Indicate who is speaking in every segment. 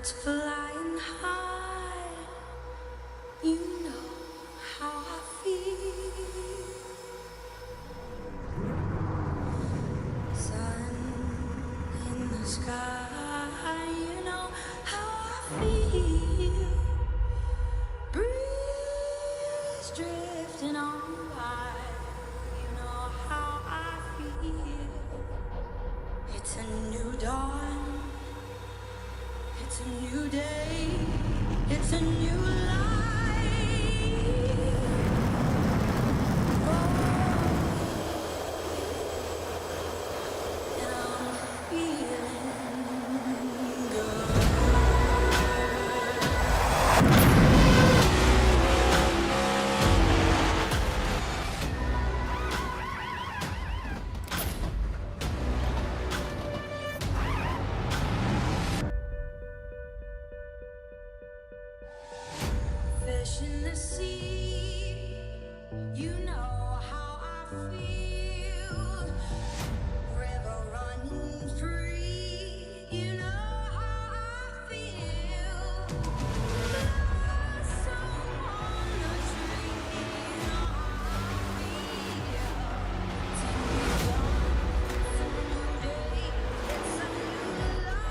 Speaker 1: Birds flying high, you know how I feel. Sun in the sky, you know how I feel. Breeze drifting on by, you know how I feel. It's a new dawn, it's a new day, it's a new life. And I'm feeling good. Fish in the sea, you know how I feel. River running free, you know how I feel. Blossom on the tree, you know how I feel. It's a new dawn, it's a new day, it's a new life.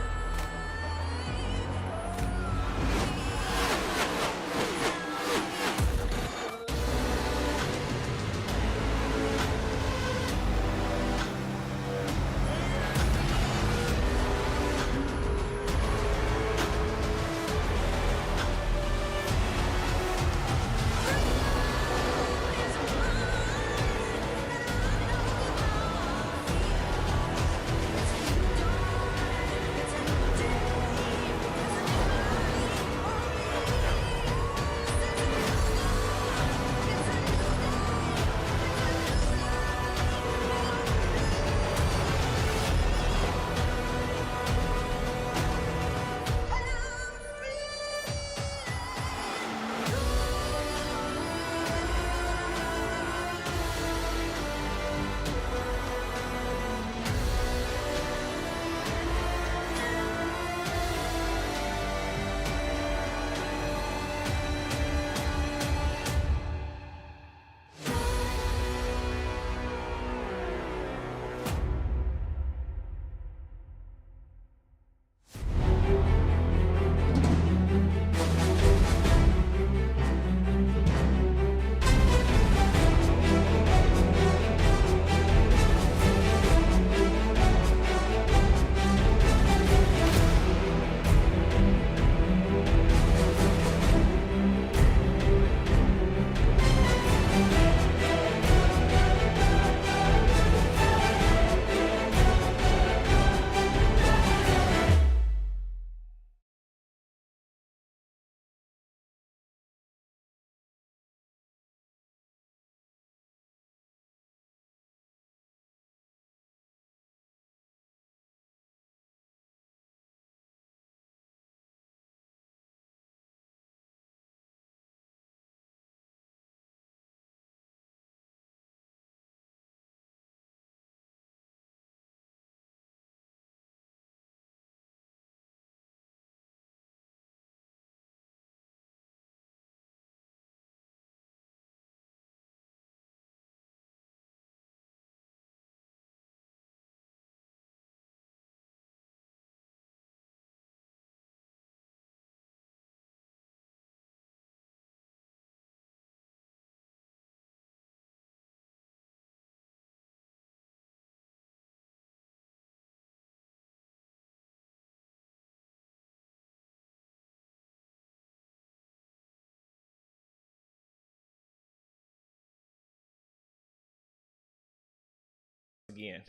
Speaker 2: Again.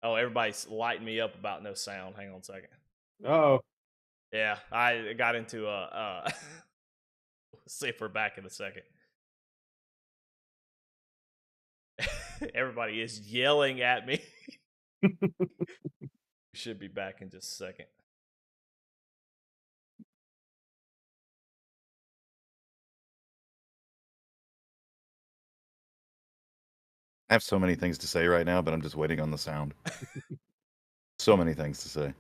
Speaker 2: Oh, everybody's lighting me up about no sound. Hang on a second.
Speaker 3: Oh,
Speaker 2: Yeah, I got into see if we're back in a second. Everybody is yelling at me. We should be back in just a second.
Speaker 4: I have so many things to say right now, but I'm just waiting on the sound. So many things to say.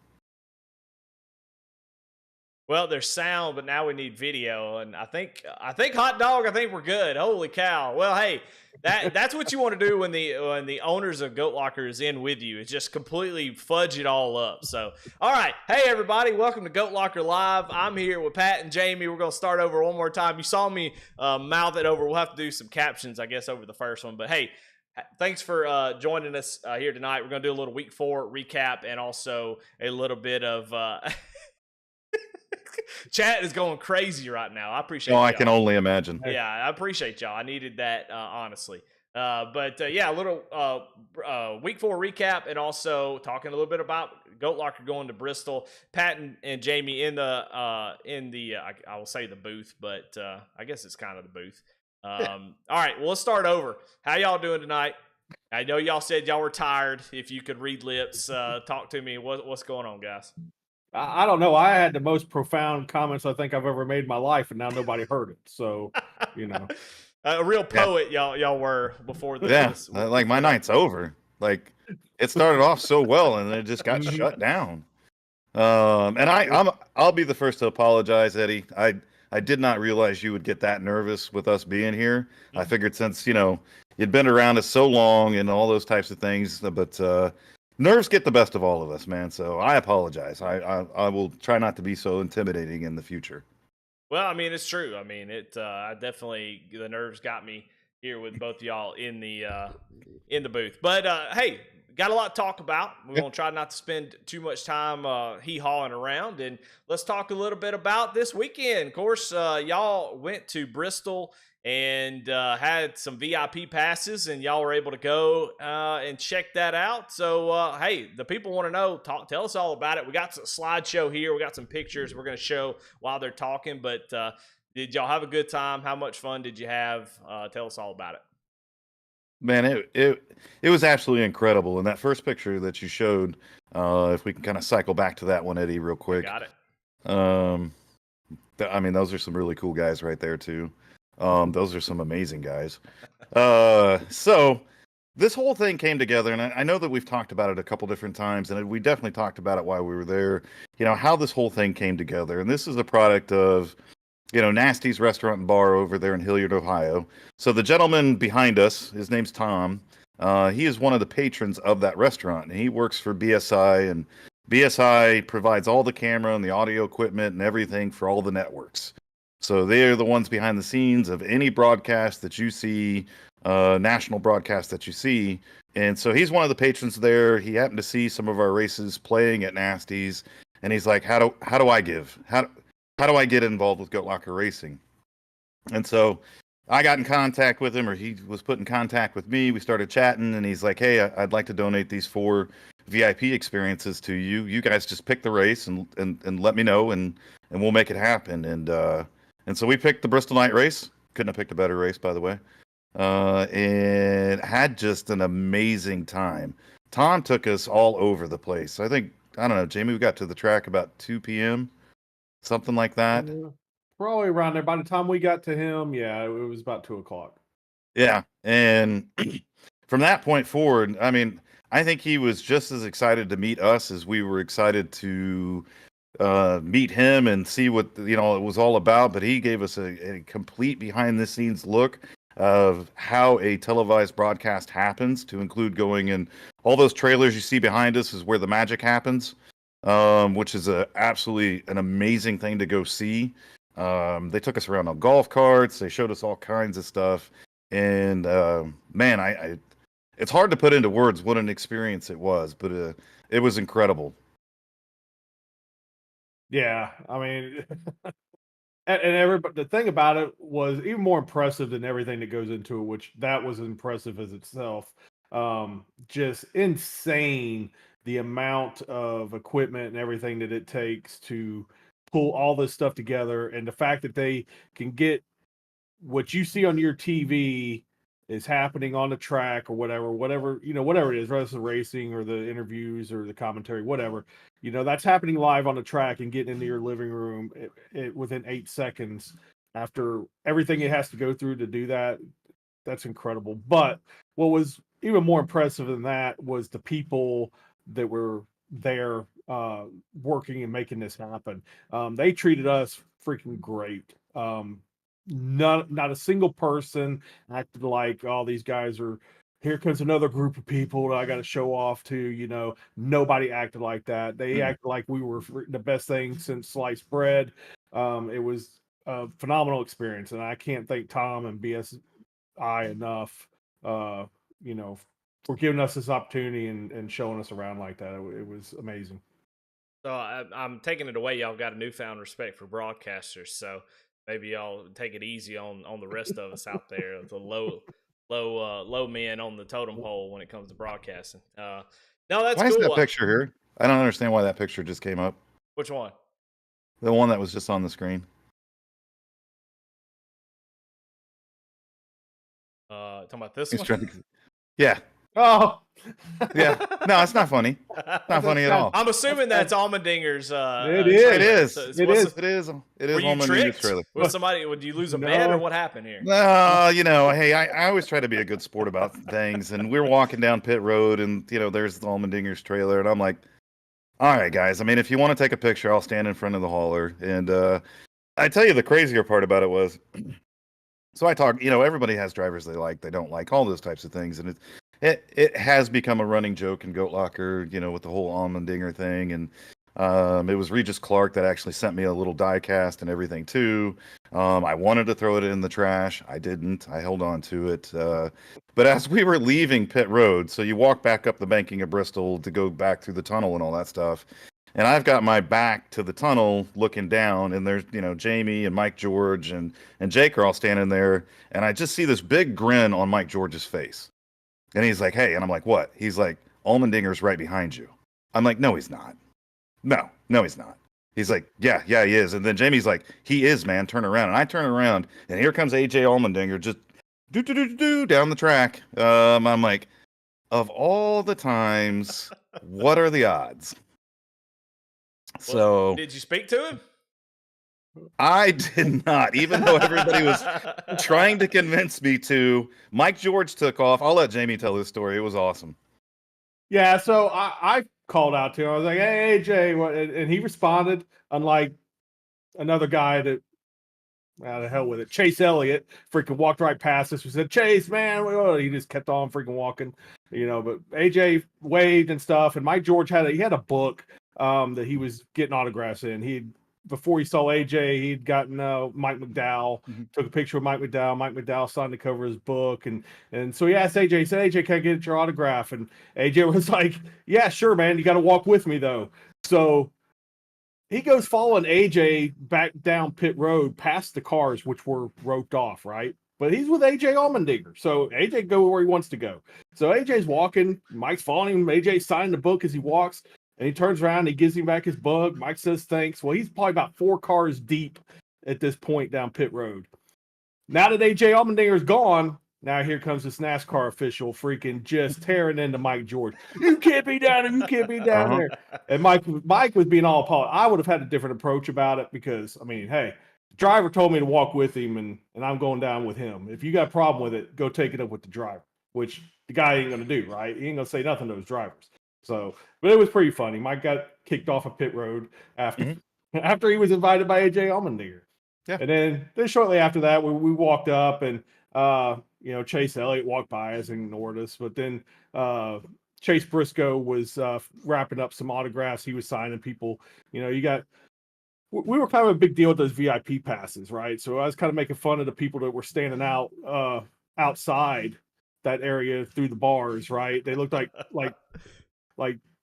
Speaker 2: Well, there's sound, but now we need video, and I think hot dog. I think we're good. Holy cow! Well, hey, that's what you want to do when the owners of Goat Locker is in with you. It's just completely fudge it all up. So, all right, hey everybody, welcome to Goat Locker Live. I'm here with Pat and Jamie. We're gonna start over one more time. You saw me mouth it over. We'll have to do some captions, I guess, over the first one. But hey, thanks for joining us here tonight. We're gonna do a little Week 4 recap and also a little bit of. Chat is going crazy right now. I appreciate.
Speaker 4: I can only imagine.
Speaker 2: Yeah, I appreciate y'all. I needed that honestly. But yeah, a little Week 4 recap and also talking a little bit about Goat Locker going to Bristol. Pat and Jamie in the I will say the booth, but I guess it's kind of the booth. All right, well, let's start over. How y'all doing tonight? I know y'all said y'all were tired. If you could read lips, talk to me. What's going on, guys?
Speaker 3: I don't know. I had the most profound comments I think I've ever made in my life, and now nobody heard it. So, you know,
Speaker 2: a real poet, y'all were before this.
Speaker 4: Yeah, like my night's over. Like it started off so well, and then it just got shut down. And I'll be the first to apologize, Eddie. I did not realize you would get that nervous with us being here. I figured since you'd been around us so long and all those types of things, but. Nerves get the best of all of us, man. So I apologize. I will try not to be so intimidating in the future.
Speaker 2: Well, I mean, it's true. I mean, I definitely the nerves got me here with both of y'all in the booth. But hey, got a lot to talk about. We're gonna try not to spend too much time hee-hawing around, and let's talk a little bit about this weekend. Of course, y'all went to Bristol and had some VIP passes, and y'all were able to go and check that out. So, hey, the people want to know, tell us all about it. We got a slideshow here. We got some pictures we're going to show while they're talking, but did y'all have a good time? How much fun did you have? Tell us all about it.
Speaker 4: Man, it was absolutely incredible. And that first picture that you showed, if we can kind of cycle back to that one, Eddie, real quick.
Speaker 2: Got it.
Speaker 4: I mean, those are some really cool guys right there, too. Those are some amazing guys. So this whole thing came together, and I know that we've talked about it a couple different times, and we definitely talked about it while we were there, how this whole thing came together. And this is a product of, Nasty's Restaurant and Bar over there in Hilliard, Ohio. So the gentleman behind us, his name's Tom. He is one of the patrons of that restaurant, and he works for BSI, and BSI provides all the camera and the audio equipment and everything for all the networks. So they are the ones behind the scenes of any broadcast that you see, national broadcast that you see. And so he's one of the patrons there. He happened to see some of our races playing at Nasty's, and he's like, how do I give? How do I get involved with Goat Locker Racing? And so I got in contact with him, or he was put in contact with me. We started chatting, and he's like, hey, I'd like to donate these 4 VIP experiences to you. You guys just pick the race and let me know, and we'll make it happen. And so we picked the Bristol Night Race. Couldn't have picked a better race, by the way. And had just an amazing time. Tom took us all over the place. I don't know, Jamie, we got to the track about 2 p.m., something like that.
Speaker 3: Probably around there. By the time we got to him, yeah, it was about 2 o'clock.
Speaker 4: Yeah. And from that point forward, I mean, I think he was just as excited to meet us as we were excited to meet him and see what it was all about. But he gave us a complete behind the scenes look of how a televised broadcast happens, to include going in all those trailers you see behind us is where the magic happens, which is absolutely an amazing thing to go see. They took us around on golf carts. They showed us all kinds of stuff. And man, it's hard to put into words what an experience it was, but it was incredible.
Speaker 3: Yeah, I mean, and everybody, the thing about it was even more impressive than everything that goes into it, which that was impressive as itself. Just insane the amount of equipment and everything that it takes to pull all this stuff together, and the fact that they can get what you see on your TV is happening on the track or whatever it is, whether it's the racing or the interviews or the commentary, whatever, that's happening live on the track and getting into your living room within 8 seconds after everything it has to go through to do that. That's incredible. But what was even more impressive than that was the people that were there working and making this happen. They treated us freaking great. Not a single person acted like, oh, these guys are, here comes another group of people that I got to show off to. Nobody acted like that. They acted like we were the best thing since sliced bread. It was a phenomenal experience, and I can't thank Tom and BSI enough, for giving us this opportunity and showing us around like that. It was amazing.
Speaker 2: So I'm taking it away. Y'all got a newfound respect for broadcasters. So maybe y'all take it easy on the rest of us out there, the low men on the totem pole when it comes to broadcasting. No, that's
Speaker 4: Why is
Speaker 2: cool.
Speaker 4: that picture here? I don't understand why that picture just came up.
Speaker 2: Which one?
Speaker 4: The one that was just on the screen.
Speaker 2: Talking about this
Speaker 4: He's
Speaker 2: one?
Speaker 4: trying to. Yeah,
Speaker 3: Oh,
Speaker 4: yeah. No, it's not funny. Not funny at all.
Speaker 2: I'm assuming that's Almondinger's.
Speaker 3: It
Speaker 2: trailer.
Speaker 4: It is.
Speaker 2: So
Speaker 4: It is. It is. It is.
Speaker 2: Were you
Speaker 4: Almond
Speaker 2: tricked?
Speaker 4: trailer.
Speaker 2: Was somebody? Would you lose a bet or what happened here?
Speaker 4: No, hey, I always try to be a good sport about things. And we're walking down pit road, and there's the Almondinger's trailer, and I'm like, all right, guys. I mean, if you want to take a picture, I'll stand in front of the hauler. And I tell you, the crazier part about it was, so I talk. Everybody has drivers they like, they don't like, all those types of things, and it has become a running joke in Goat Locker, with the whole Almondinger thing. And it was Regis Clark that actually sent me a little die cast and everything too. I wanted to throw it in the trash. I didn't. I held on to it. But as we were leaving pit road, so you walk back up the banking of Bristol to go back through the tunnel and all that stuff. And I've got my back to the tunnel looking down, and there's, Jamie and Mike George and Jake are all standing there. And I just see this big grin on Mike George's face. And he's like, hey, and I'm like, what? He's like, Almondinger's right behind you. I'm like, no, he's not. No, he's not. He's like, yeah, he is. And then Jamie's like, he is, man. Turn around. And I turn around, and here comes AJ Almondinger just do down the track. I'm like, of all the times, what are the odds? So
Speaker 2: did you speak to him?
Speaker 4: I did not, even though everybody was trying to convince me to. Mike George took off. I'll let Jamie tell his story. It was awesome.
Speaker 3: Yeah, so I called out to him. I was like, hey, AJ, what? And he responded, unlike another guy that, out of hell with it, Chase Elliott, freaking walked right past us. We said, Chase, man, he just kept on freaking walking, but AJ waved and stuff. And Mike George had a book that he was getting autographs in. Before he saw AJ, he'd gotten Mike McDowell, took a picture of Mike McDowell. Mike McDowell signed the cover of his book. And so he asked AJ, he said, AJ, can I get your autograph? And AJ was like, yeah, sure, man. You got to walk with me, though. So he goes following AJ back down pit road past the cars, which were roped off, right? But he's with AJ Almondinger. So AJ go where he wants to go. So AJ's walking. Mike's following him. AJ signed the book as he walks. And he turns around, he gives him back his book. Mike says thanks. Well, he's probably about 4 cars deep at this point down pit road. Now that AJ Allmendinger's gone, now here comes this NASCAR official freaking just tearing into Mike George. You can't be down there. You can't be down there. And Mike was being all apologetic. I would have had a different approach about it because, hey, the driver told me to walk with him and I'm going down with him. If you got a problem with it, go take it up with the driver, which the guy ain't going to do, right? He ain't going to say nothing to his drivers. So, but it was pretty funny. Mike got kicked off of pit road after he was invited by AJ Allmendinger.
Speaker 4: Yeah.
Speaker 3: And then shortly after that, we walked up and, Chase Elliott walked by us and ignored us. But then Chase Briscoe was wrapping up some autographs. He was signing people. We were kind of a big deal with those VIP passes, right? So I was kind of making fun of the people that were standing outside that area through the bars, right? They looked like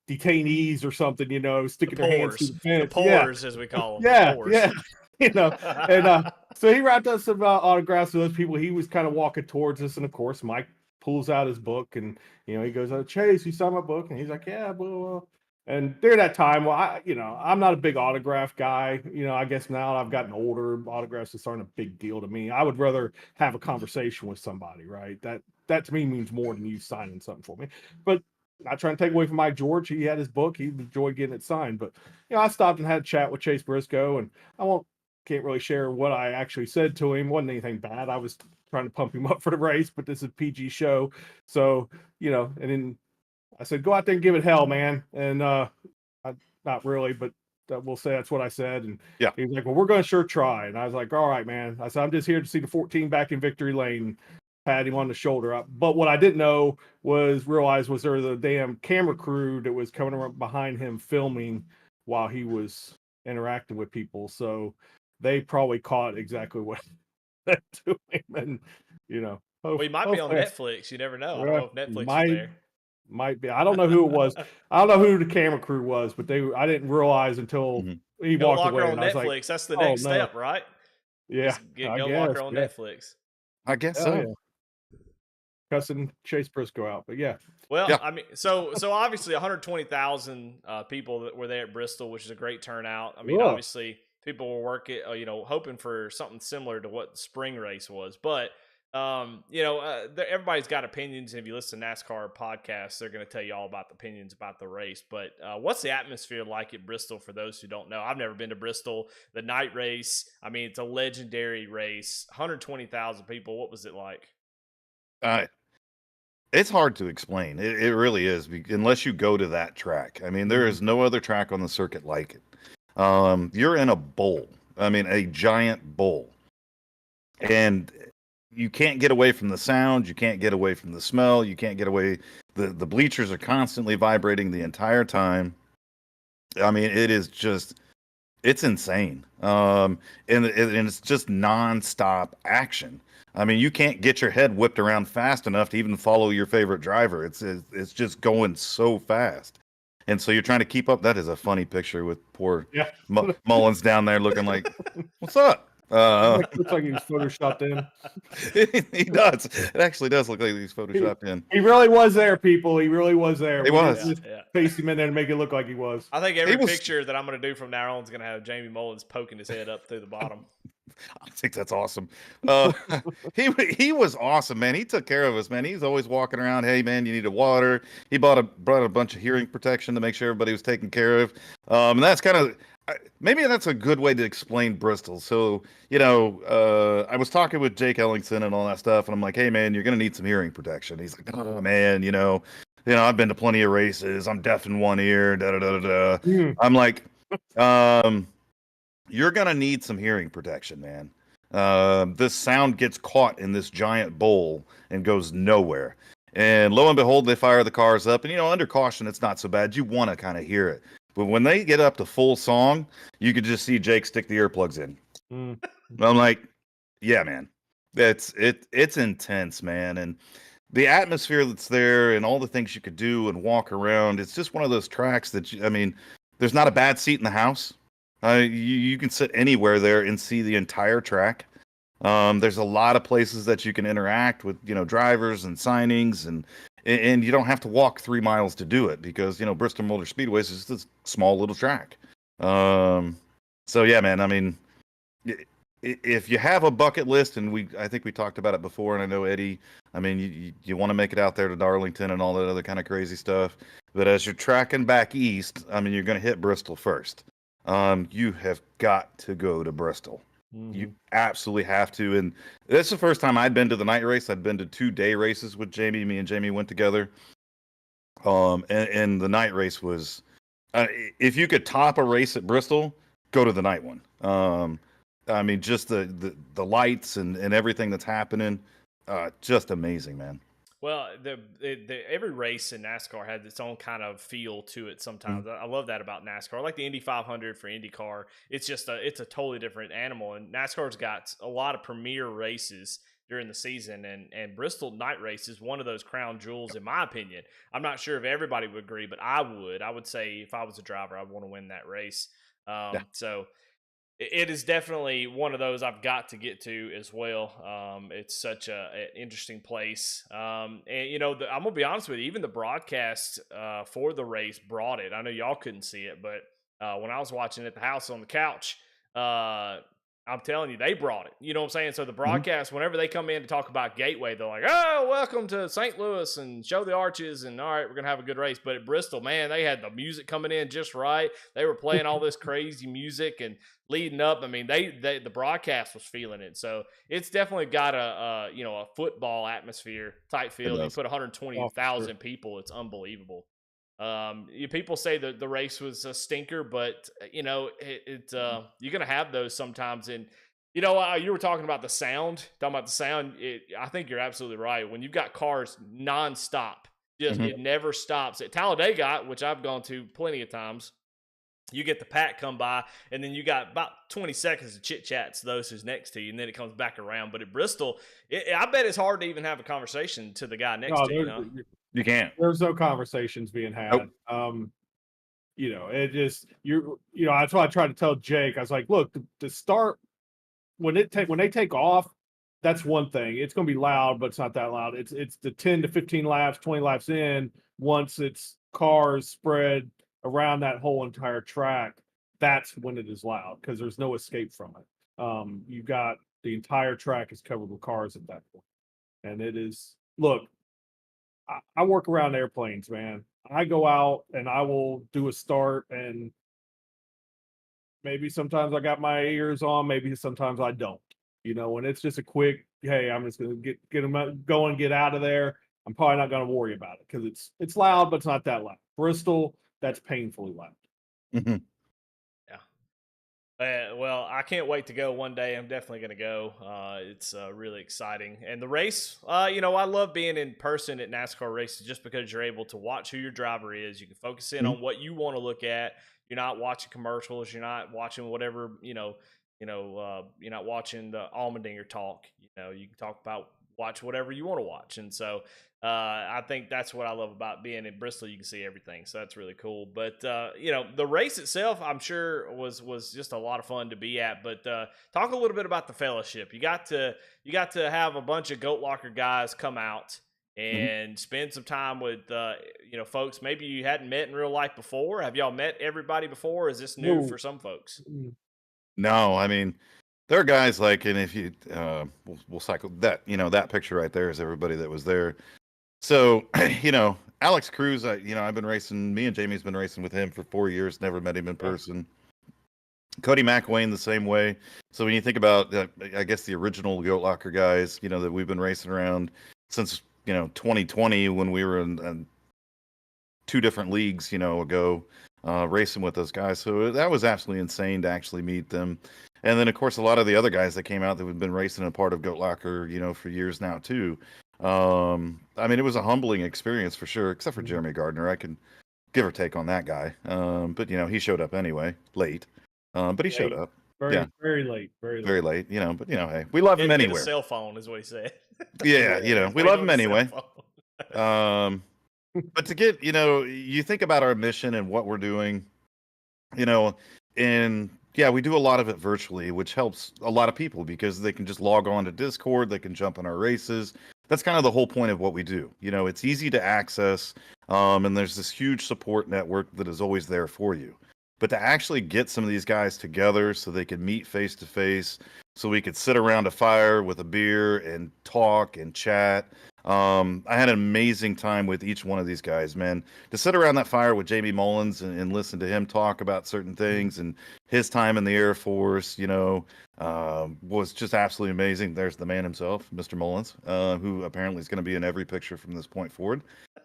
Speaker 3: detainees or something, sticking their hands through the fence.
Speaker 2: The pores, as we call them.
Speaker 3: Yeah. And so he wrapped up some autographs to those people. He was kind of walking towards us, and of course, Mike pulls out his book, and he goes, "Oh, Chase, you signed my book?" And he's like, "Yeah, blah, blah." And during that time, I'm not a big autograph guy. I guess now I've gotten older, autographs just aren't a big deal to me. I would rather have a conversation with somebody, right? That to me means more than you signing something for me. But not trying to take away from Mike George. He had his book. He enjoyed getting it signed. But, I stopped and had a chat with Chase Briscoe, and can't really share what I actually said to him. Wasn't anything bad. I was trying to pump him up for the race, but this is a PG show. So, and then I said, go out there and give it hell, man. And not really, but we'll say that's what I said. And
Speaker 4: Yeah.
Speaker 3: he was like, well, we're going to sure try. And I was like, all right, man. I said, I'm just here to see the 14 back in victory lane, pat him on the shoulder. But what I didn't know realize was there was a damn camera crew that was coming around behind him filming while he was interacting with people. So they probably caught exactly what they're doing. And,
Speaker 2: Well, he might be on
Speaker 3: hopefully-
Speaker 2: Netflix. You never know. I don't know if Netflix
Speaker 3: might,
Speaker 2: is there.
Speaker 3: Might be. I don't know who it was. I don't know who the camera crew was, but I didn't realize until he
Speaker 2: Go
Speaker 3: walked
Speaker 2: lock
Speaker 3: away.
Speaker 2: her on
Speaker 3: And I was
Speaker 2: Netflix.
Speaker 3: like,
Speaker 2: That's the
Speaker 3: oh,
Speaker 2: next
Speaker 3: no.
Speaker 2: step, right?
Speaker 3: Yeah,
Speaker 2: Just
Speaker 3: I
Speaker 2: go
Speaker 3: guess,
Speaker 2: lock her on
Speaker 3: yeah.
Speaker 2: Netflix.
Speaker 4: I guess
Speaker 3: Hell
Speaker 4: so.
Speaker 3: yeah. Cussing Chase Briscoe out, but yeah.
Speaker 2: Well,
Speaker 4: Yeah.
Speaker 2: I mean, so obviously 120,000 people that were there at Bristol, which is a great turnout. I mean,
Speaker 3: Yeah.
Speaker 2: obviously people were working, hoping for something similar to what the spring race was, but everybody's got opinions. And if you listen to NASCAR podcasts, they're going to tell you all about the opinions about the race. But what's the atmosphere like at Bristol for those who don't know? I've never been to Bristol. The night race, I mean, it's a legendary race. 120,000 people. What was it like?
Speaker 4: It's hard to explain. It really is, unless you go to that track. I mean, there is no other track on the circuit like it. You're in a bowl. I mean, a giant bowl. And you can't get away from the sound. You can't get away from the smell. You can't get away. The bleachers are constantly vibrating the entire time. I mean, it's insane. And it's just nonstop action. I mean, you can't get your head whipped around fast enough to even follow your favorite driver. It's just going so fast. And so you're trying to keep up. That is a funny picture with poor Mullins down there looking like, what's up?
Speaker 3: Looks like he was photoshopped in.
Speaker 4: He does. It actually does look like he's photoshopped in.
Speaker 3: He really was there, people. He really was there.
Speaker 4: He
Speaker 3: We
Speaker 4: was.
Speaker 3: didn't just
Speaker 2: Yeah.
Speaker 3: paste him in there to make it look like he was.
Speaker 2: I think every
Speaker 4: He was-
Speaker 2: picture that I'm going to do from now on is going to have Jamie Mullins poking his head up through the bottom.
Speaker 4: I think that's awesome. He was awesome, man. He took care of us, man. He's always walking around. Hey, man, you need a water. He brought a bunch of hearing protection to make sure everybody was taken care of. And that's kind of maybe that's a good way to explain Bristol. So I was talking with Jake Ellingson and all that stuff, and I'm like, hey, man, you're gonna need some hearing protection. He's like, oh man, I've been to plenty of races. I'm deaf in one ear. Da da da da.
Speaker 3: Mm.
Speaker 4: I'm like, you're going to need some hearing protection, man. This sound gets caught in this giant bowl and goes nowhere. And lo and behold, they fire the cars up. And, under caution, it's not so bad. You want to kind of hear it. But when they get up to full song, you could just see Jake stick the earplugs in.
Speaker 3: Mm.
Speaker 4: I'm like, yeah, man. It's intense, man. And the atmosphere that's there and all the things you could do and walk around, it's just one of those tracks that, there's not a bad seat in the house. You can sit anywhere there and see the entire track. There's a lot of places that you can interact with, drivers and signings, and you don't have to walk 3 miles to do it because, Bristol Motor Speedway is just a small little track. So yeah, man, I mean, if you have a bucket list, and I think we talked about it before, and I know Eddie, I mean, you want to make it out there to Darlington and all that other kind of crazy stuff. But as you're tracking back east, I mean, you're going to hit Bristol first. You have got to go to Bristol.
Speaker 3: Mm-hmm.
Speaker 4: You absolutely have to. And that's the first time I'd been to the night race. I'd been to 2-day races with Jamie. Me and Jamie went together. And the night race was, if you could top a race at Bristol, go to the night one. I mean, just the lights and everything that's happening, just amazing, man.
Speaker 2: Well, every race in NASCAR has its own kind of feel to it sometimes. I love that about NASCAR. Like the Indy 500 for IndyCar, it's a totally different animal. And NASCAR's got a lot of premier races during the season, and Bristol night race is one of those crown jewels, in my opinion. I'm not sure if everybody would agree, but I would. I would say if I was a driver, I'd want to win that race. So it is definitely one of those I've got to get to as well. It's such an interesting place. And, I'm going to be honest with you, even the broadcast for the race brought it. I know y'all couldn't see it, but when I was watching at the house on the couch, I'm telling you, they brought it. You know what I'm saying? So the broadcast, whenever they come in to talk about Gateway, they're like, oh, welcome to St. Louis and show the arches. And all right, we're going to have a good race. But at Bristol, man, they had the music coming in just right. They were playing all this crazy music and leading up. I mean, the broadcast was feeling it. So it's definitely got a football atmosphere type feel. You put 120,000 people. It's unbelievable. People say that the race was a stinker, but you're gonna have those sometimes. And you were talking about the sound. I think you're absolutely right. When you've got cars nonstop, just
Speaker 4: Mhm.
Speaker 2: it never stops. At Talladega, which I've gone to plenty of times, you get the pack come by, and then you got about 20 seconds of chit chats to those who's next to you, and then it comes back around. But at Bristol, I bet it's hard to even have a conversation to the guy next
Speaker 3: No,
Speaker 2: to you. Huh?
Speaker 4: You can't.
Speaker 3: there's no conversations being had.
Speaker 4: Nope.
Speaker 3: It just that's why I tried to tell Jake. I was like, look, the start when they take off, that's one thing. It's going to be loud, but it's not that loud. It's the 10 to 15 laps, 20 laps in. Once it's cars spread around that whole entire track, that's when it is loud because there's no escape from it. You've got the entire track is covered with cars at that point, and it is. Look, I work around airplanes, man. I go out and I will do a start, and maybe sometimes I got my ears on, maybe sometimes I don't. And it's just a quick, hey, I'm just gonna get them going, get out of there. I'm probably not gonna worry about it because it's loud, but it's not that loud. Bristol, that's painfully loud.
Speaker 4: Mhm.
Speaker 2: Well, I can't wait to go one day. I'm definitely going to go. It's really exciting. And the race, I love being in person at NASCAR races just because you're able to watch who your driver is. You can focus in on what you want to look at. You're not watching commercials. You're not watching whatever, you're not watching the Allmendinger talk. You can watch whatever you want to watch. And so I think that's what I love about being in Bristol. You can see everything, so that's really cool. But the race itself, I'm sure was just a lot of fun to be at. But talk a little bit about the fellowship. You got to have a bunch of Goat Locker guys come out and spend some time with folks maybe you hadn't met in real life before. Have y'all met everybody before? Or is this new for some folks?
Speaker 4: No, I mean, there are guys like, and if you, we'll cycle that, that picture right there is everybody that was there. So, Alex Cruz, I've been racing, me and Jamie's been racing with him for 4 years, never met him in person. Cody McWayne the same way. So when you think about, I guess the original Goat Locker guys, that we've been racing around since, 2020 when we were in 2 different leagues, ago, racing with those guys. So that was absolutely insane to actually meet them. And then, of course, a lot of the other guys that came out that we've been racing a part of Goat Locker, for years now, too. I mean, it was a humbling experience for sure, except for Jeremy Gardner. I can give or take on that guy. But, he showed up anyway, late. But he showed up.
Speaker 3: Very, very late.
Speaker 4: Very late, but, hey, we love him anywhere.
Speaker 2: A cell phone is what he said.
Speaker 4: Yeah, we love him anyway. But to get, you think about our mission and what we're doing, and yeah, we do a lot of it virtually, which helps a lot of people because they can just log on to Discord, they can jump in our races. That's kind of the whole point of what we do. It's easy to access, and there's this huge support network that is always there for you. But to actually get some of these guys together so they could meet face to face, so we could sit around a fire with a beer and talk and chat. I had an amazing time with each one of these guys, man. To sit around that fire with Jamie Mullins and listen to him talk about certain things and his time in the Air Force, was just absolutely amazing. There's the man himself, Mr. Mullins, who apparently is going to be in every picture from this point forward.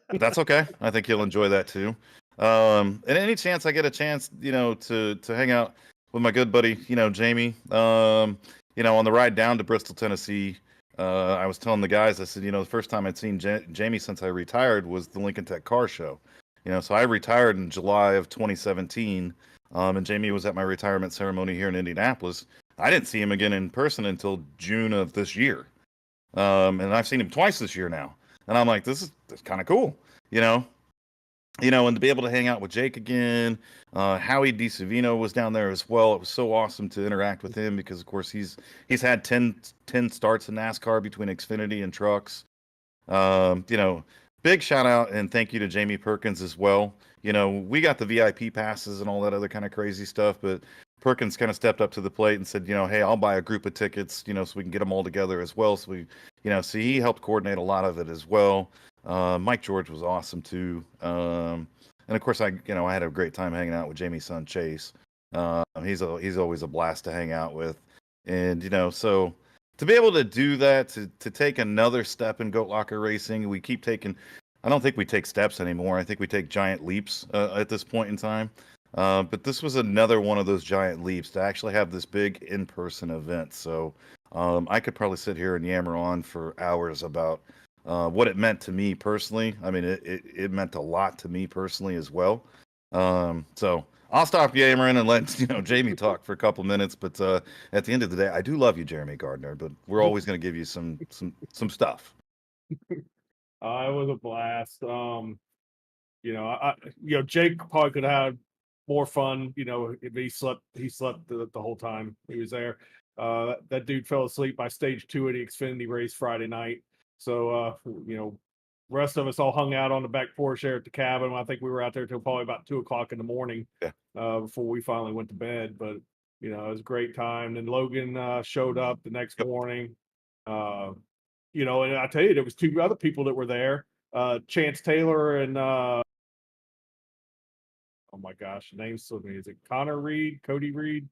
Speaker 4: But that's okay. I think he'll enjoy that too. And any chance I get a chance, to hang out with my good buddy, Jamie, on the ride down to Bristol, Tennessee, I was telling the guys, I said, the first time I'd seen Jamie since I retired was the Lincoln Tech Car Show. So I retired in July of 2017, and Jamie was at my retirement ceremony here in Indianapolis. I didn't see him again in person until June of this year. And I've seen him twice this year now. And I'm like, this is kind of cool, and to be able to hang out with Jake again. Howie DiSavino was down there as well. It was so awesome to interact with him because, of course, he's had 10 starts in NASCAR between Xfinity and trucks. Big shout out and thank you to Jamie Perkins as well. We got the VIP passes and all that other kind of crazy stuff, but Perkins kind of stepped up to the plate and said, hey, I'll buy a group of tickets, so we can get them all together as well. So so he helped coordinate a lot of it as well. Mike George was awesome too. And of course I had a great time hanging out with Jamie's son, Chase. He's always a blast to hang out with. And, so to be able to do that, to take another step in Goat Locker racing, we keep taking, I don't think we take steps anymore. I think we take giant leaps at this point in time. But this was another one of those giant leaps to actually have this big in-person event. So I could probably sit here and yammer on for hours about what it meant to me personally. I mean, it meant a lot to me personally as well. So I'll stop yammering and let Jamie talk for a couple minutes. But at the end of the day, I do love you, Jeremy Gardner. But we're always going to give you some stuff.
Speaker 3: It was a blast. Jake probably could have had more fun. If he slept the whole time he was there. That dude fell asleep by stage 2 of the Xfinity race Friday night. So rest of us all hung out on the back porch there at the cabin. I think we were out there till probably about 2 o'clock in the morning.
Speaker 4: Yeah.
Speaker 3: Before we finally went to bed. But it was a great time. Then Logan showed up the next morning. And I tell you, there was 2 other people that were there. Chance Taylor and oh my gosh, the name's slipping me. Is it Connor Reed, Cody Reed?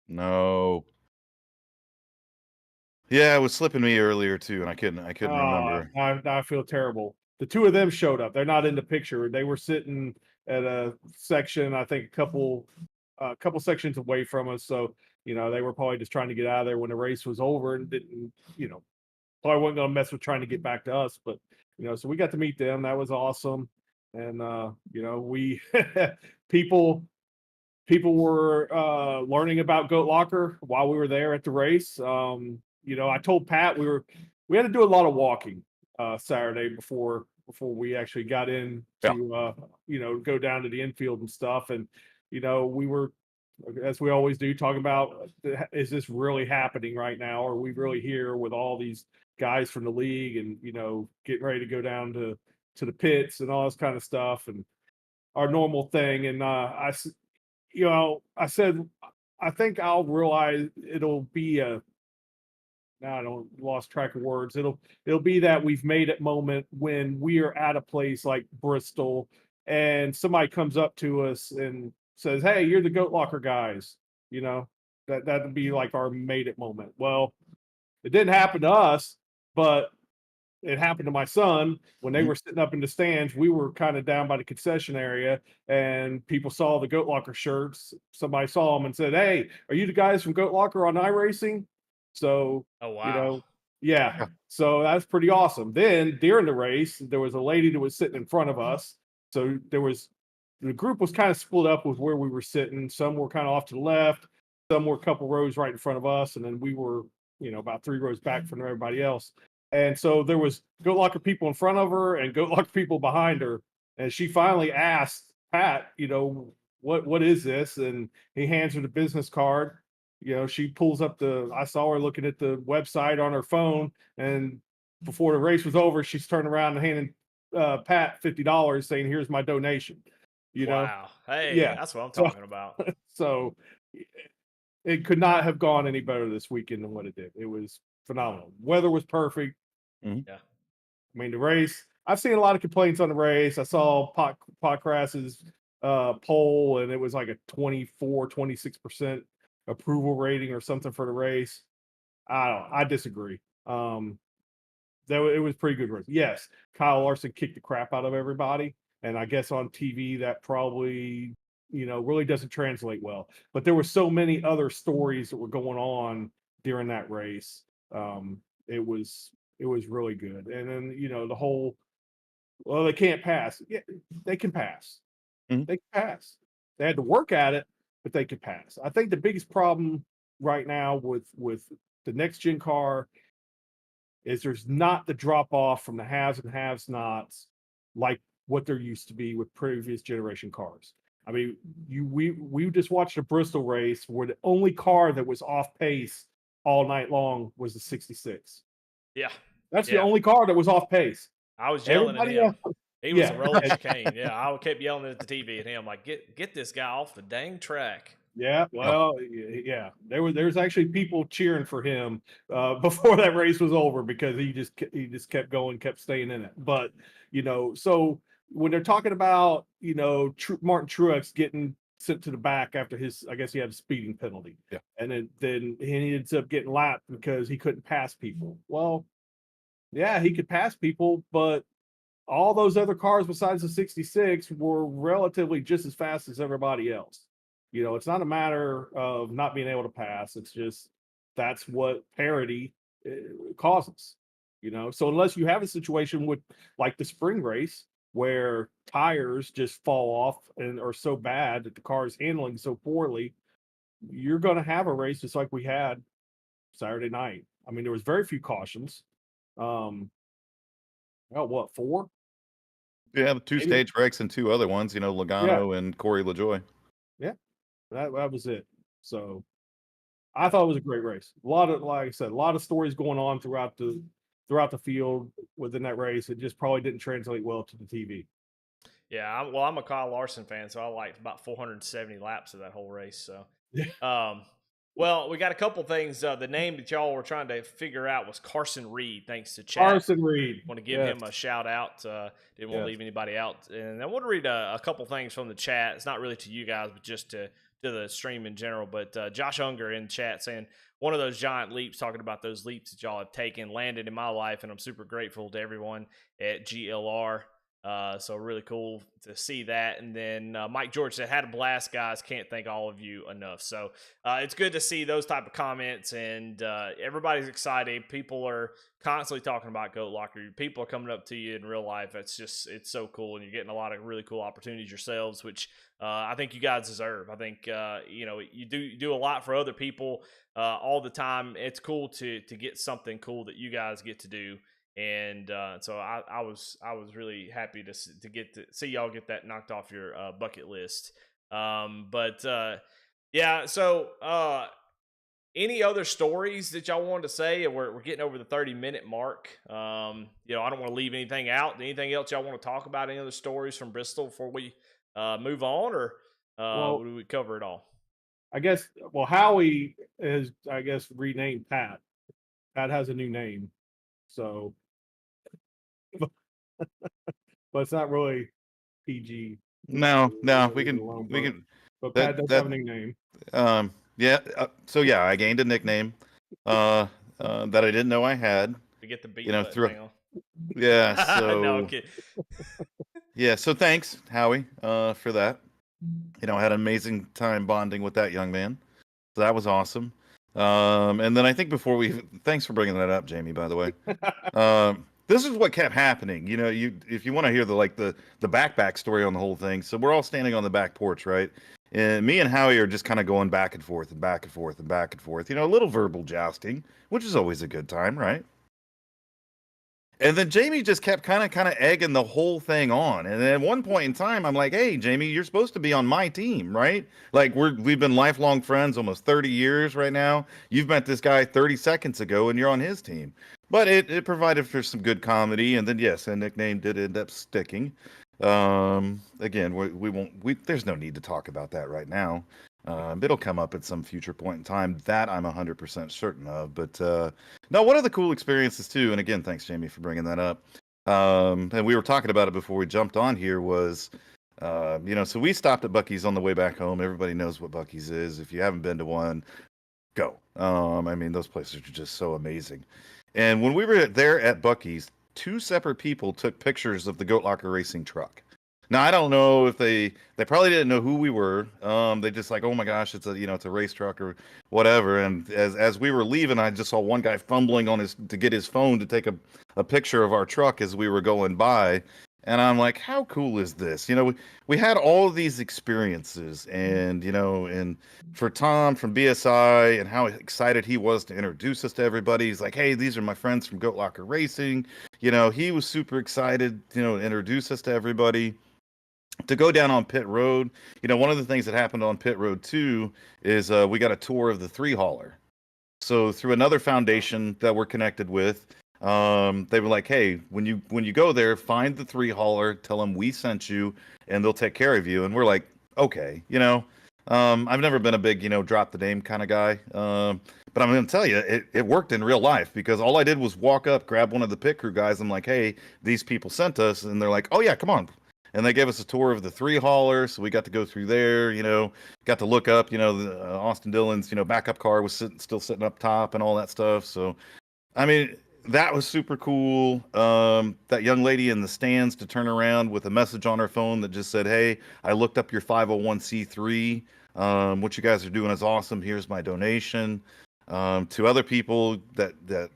Speaker 4: No. Yeah, it was slipping me earlier too, and I couldn't remember.
Speaker 3: I feel terrible. The 2 of them showed up. They're not in the picture. They were sitting at a section, I think a couple sections away from us. So, they were probably just trying to get out of there when the race was over and didn't, probably wasn't going to mess with trying to get back to us. But, so we got to meet them. That was awesome. And, we people were learning about Goat Locker while we were there at the race. I told Pat we had to do a lot of walking Saturday before we actually got in to go down to the infield and stuff. And we were, as we always do, talking about, is this really happening right now? Are we really here with all these guys from the league and getting ready to go down to the pits and all this kind of stuff and our normal thing? And I said I think I'll realize it'll be now I don't lost track of words. It'll be that we've made it moment when we are at a place like Bristol and somebody comes up to us and says, "Hey, you're the Goat Locker guys." That'd be like our made it moment. Well, it didn't happen to us, but it happened to my son when they were sitting up in the stands. We were kind of down by the concession area and people saw the Goat Locker shirts. Somebody saw them and said, "Hey, are you the guys from Goat Locker on iRacing?" So,
Speaker 2: Oh wow.
Speaker 3: yeah. So that's pretty awesome. Then during the race, there was a lady that was sitting in front of us. So the group was kind of split up with where we were sitting. Some were kind of off to the left, some were a couple rows right in front of us, and then we were, about 3 rows back from everybody else. And so there was Goat Locker people in front of her and Goat Locker people behind her. And she finally asked Pat, what is this? And he hands her the business card. She pulls up I saw her looking at the website on her phone. And before the race was over, she's turning around and handing Pat $50 saying, "Here's my donation."
Speaker 2: Wow. Hey,
Speaker 3: Yeah.
Speaker 2: that's what I'm talking about.
Speaker 3: So it could not have gone any better this weekend than what it did. It was phenomenal. Weather was perfect.
Speaker 4: Mhm.
Speaker 2: Yeah.
Speaker 3: I mean, the race, I've seen a lot of complaints on the race. I saw Podcrass's poll, and it was like a 26% approval rating or something for the race. I disagree. It was pretty good race. Yes, Kyle Larson kicked the crap out of everybody, and I guess on TV that probably really doesn't translate well. But there were so many other stories that were going on during that race. It was really good. And then the whole, well, they can't pass. Yeah, they can pass.
Speaker 4: Mhm.
Speaker 3: They can pass. They had to work at it, but they could pass. I think the biggest problem right now with the next gen car is there's not the drop off from the haves and haves nots like what there used to be with previous generation cars. I mean, we just watched a Bristol race where the only car that was off pace all night long was the 66.
Speaker 2: Yeah.
Speaker 3: That's the
Speaker 2: Yeah.
Speaker 3: only car that was off pace.
Speaker 2: I was yelling at
Speaker 3: Everybody
Speaker 2: him.
Speaker 3: else,
Speaker 2: He was
Speaker 3: yeah.
Speaker 2: a rolling chicane. Yeah, I kept yelling at the TV at him, like, get this guy off the dang track.
Speaker 3: Yeah, well, yeah, there's actually people cheering for him before that race was over because he just kept going, kept staying in it. But so when they're talking about Martin Truex getting sent to the back after I guess he had a speeding penalty,
Speaker 4: Yeah.
Speaker 3: and then he ends up getting lapped because he couldn't pass people. Well, yeah, he could pass people, but all those other cars besides the 66 were relatively just as fast as everybody else. You know, it's not a matter of not being able to pass. It's just that's what parity causes. You know, so unless you have a situation with like the spring race where tires just fall off and are so bad that the car is handling so poorly, you're going to have a race just like we had Saturday night. I mean, there was very few cautions. Well, what, 4?
Speaker 4: Yeah, the 2
Speaker 3: Maybe.
Speaker 4: stage breaks and 2 other ones, you know, Logano and Corey LaJoy.
Speaker 3: Yeah, that was it. So I thought it was a great race. A lot of, like I said, a lot of stories going on throughout the field within that race. It just probably didn't translate well to the TV.
Speaker 2: Yeah, I'm a Kyle Larson fan, so I liked about 470 laps of that whole race. So,
Speaker 3: Yeah.
Speaker 2: well, we got a couple things. The name that y'all were trying to figure out was Carson Reed. Thanks to chat.
Speaker 3: Carson Reed.
Speaker 2: Want to give him a shout out. Didn't want to leave anybody out. And I want to read a couple things from the chat. It's not really to you guys, but just to the stream in general. But Josh Unger in chat saying one of those giant leaps, talking about those leaps that y'all have taken, landed in my life, and I'm super grateful to everyone at GLR. So really cool to see that. And then Mike George said, had a blast, guys. Can't thank all of you enough. So it's good to see those type of comments, and everybody's excited. People are constantly talking about Goat Locker. People are coming up to you in real life. It's so cool, and you're getting a lot of really cool opportunities yourselves, which I think you guys deserve. I think you do a lot for other people all the time. It's cool to get something cool that you guys get to do. And so I was really happy to get to see y'all get that knocked off your bucket list. Yeah. So any other stories that y'all wanted to say? We're getting over the 30-minute mark. I don't want to leave anything out. Anything else y'all want to talk about? Any other stories from Bristol before we move on, or do we cover it all?
Speaker 3: I guess. Well, Howie is, I guess, renamed Pat. Pat has a new name, so. But it's not really PG.
Speaker 4: No, we can.
Speaker 3: But Pat does have a new name.
Speaker 4: Yeah. So yeah, I gained a nickname that I didn't know I had.
Speaker 2: We get the beat.
Speaker 4: Yeah. So
Speaker 2: no, I'm kidding.
Speaker 4: Yeah. So thanks, Howie, for that. I had an amazing time bonding with that young man. So that was awesome. And then I think thanks for bringing that up, Jamie, by the way. This is what kept happening. If you want to hear the back story on the whole thing. So we're all standing on the back porch, right? And me and Howie are just kind of going back and forth and back and forth and back and forth. A little verbal jousting, which is always a good time, right? And then Jamie just kept kind of egging the whole thing on. And then at one point in time, I'm like, hey, Jamie, you're supposed to be on my team, right? Like we've been lifelong friends, almost 30 years right now. You've met this guy 30 seconds ago and you're on his team. But it provided for some good comedy. And then, yes, a nickname did end up sticking. Again, we won't, there's no need to talk about that right now. It'll come up at some future point in time. That I'm 100% certain of. But no, one of the cool experiences too, and again, thanks Jamie for bringing that up. And we were talking about it before we jumped on here. Was so we stopped at Buc-ee's on the way back home. Everybody knows what Buc-ee's is. If you haven't been to one, go. I mean, those places are just so amazing. And when we were there at Buc-ee's, 2 separate people took pictures of the Goat Locker Racing truck. Now I don't know if they probably didn't know who we were. They just like, oh my gosh, it's a race truck or whatever. And as we were leaving, I just saw one guy fumbling to get his phone to take a picture of our truck as we were going by. And I'm like, how cool is this? We had all of these experiences, and and for Tom from BSI and how excited he was to introduce us to everybody. He's like, hey, these are my friends from Goat Locker Racing. He was super excited, to introduce us to everybody. To go down on pit road, one of the things that happened on pit road too is we got a tour of the 3-hauler. So through another foundation that we're connected with, they were like, hey, when you go there, find the 3-hauler, tell them we sent you, and they'll take care of you. And we're like, okay, I've never been a big, drop the name kind of guy. But I'm going to tell you, it worked in real life, because all I did was walk up, grab one of the pit crew guys. I'm like, hey, these people sent us. And they're like, oh yeah, come on. And they gave us a tour of the 3-hauler. So we got to go through there, got to look up, Austin Dillon's, backup car was still sitting up top and all that stuff. So, I mean, that was super cool. That young lady in the stands to turn around with a message on her phone that just said, "Hey, I looked up your 501c3. What you guys are doing is awesome. Here's my donation." To other people that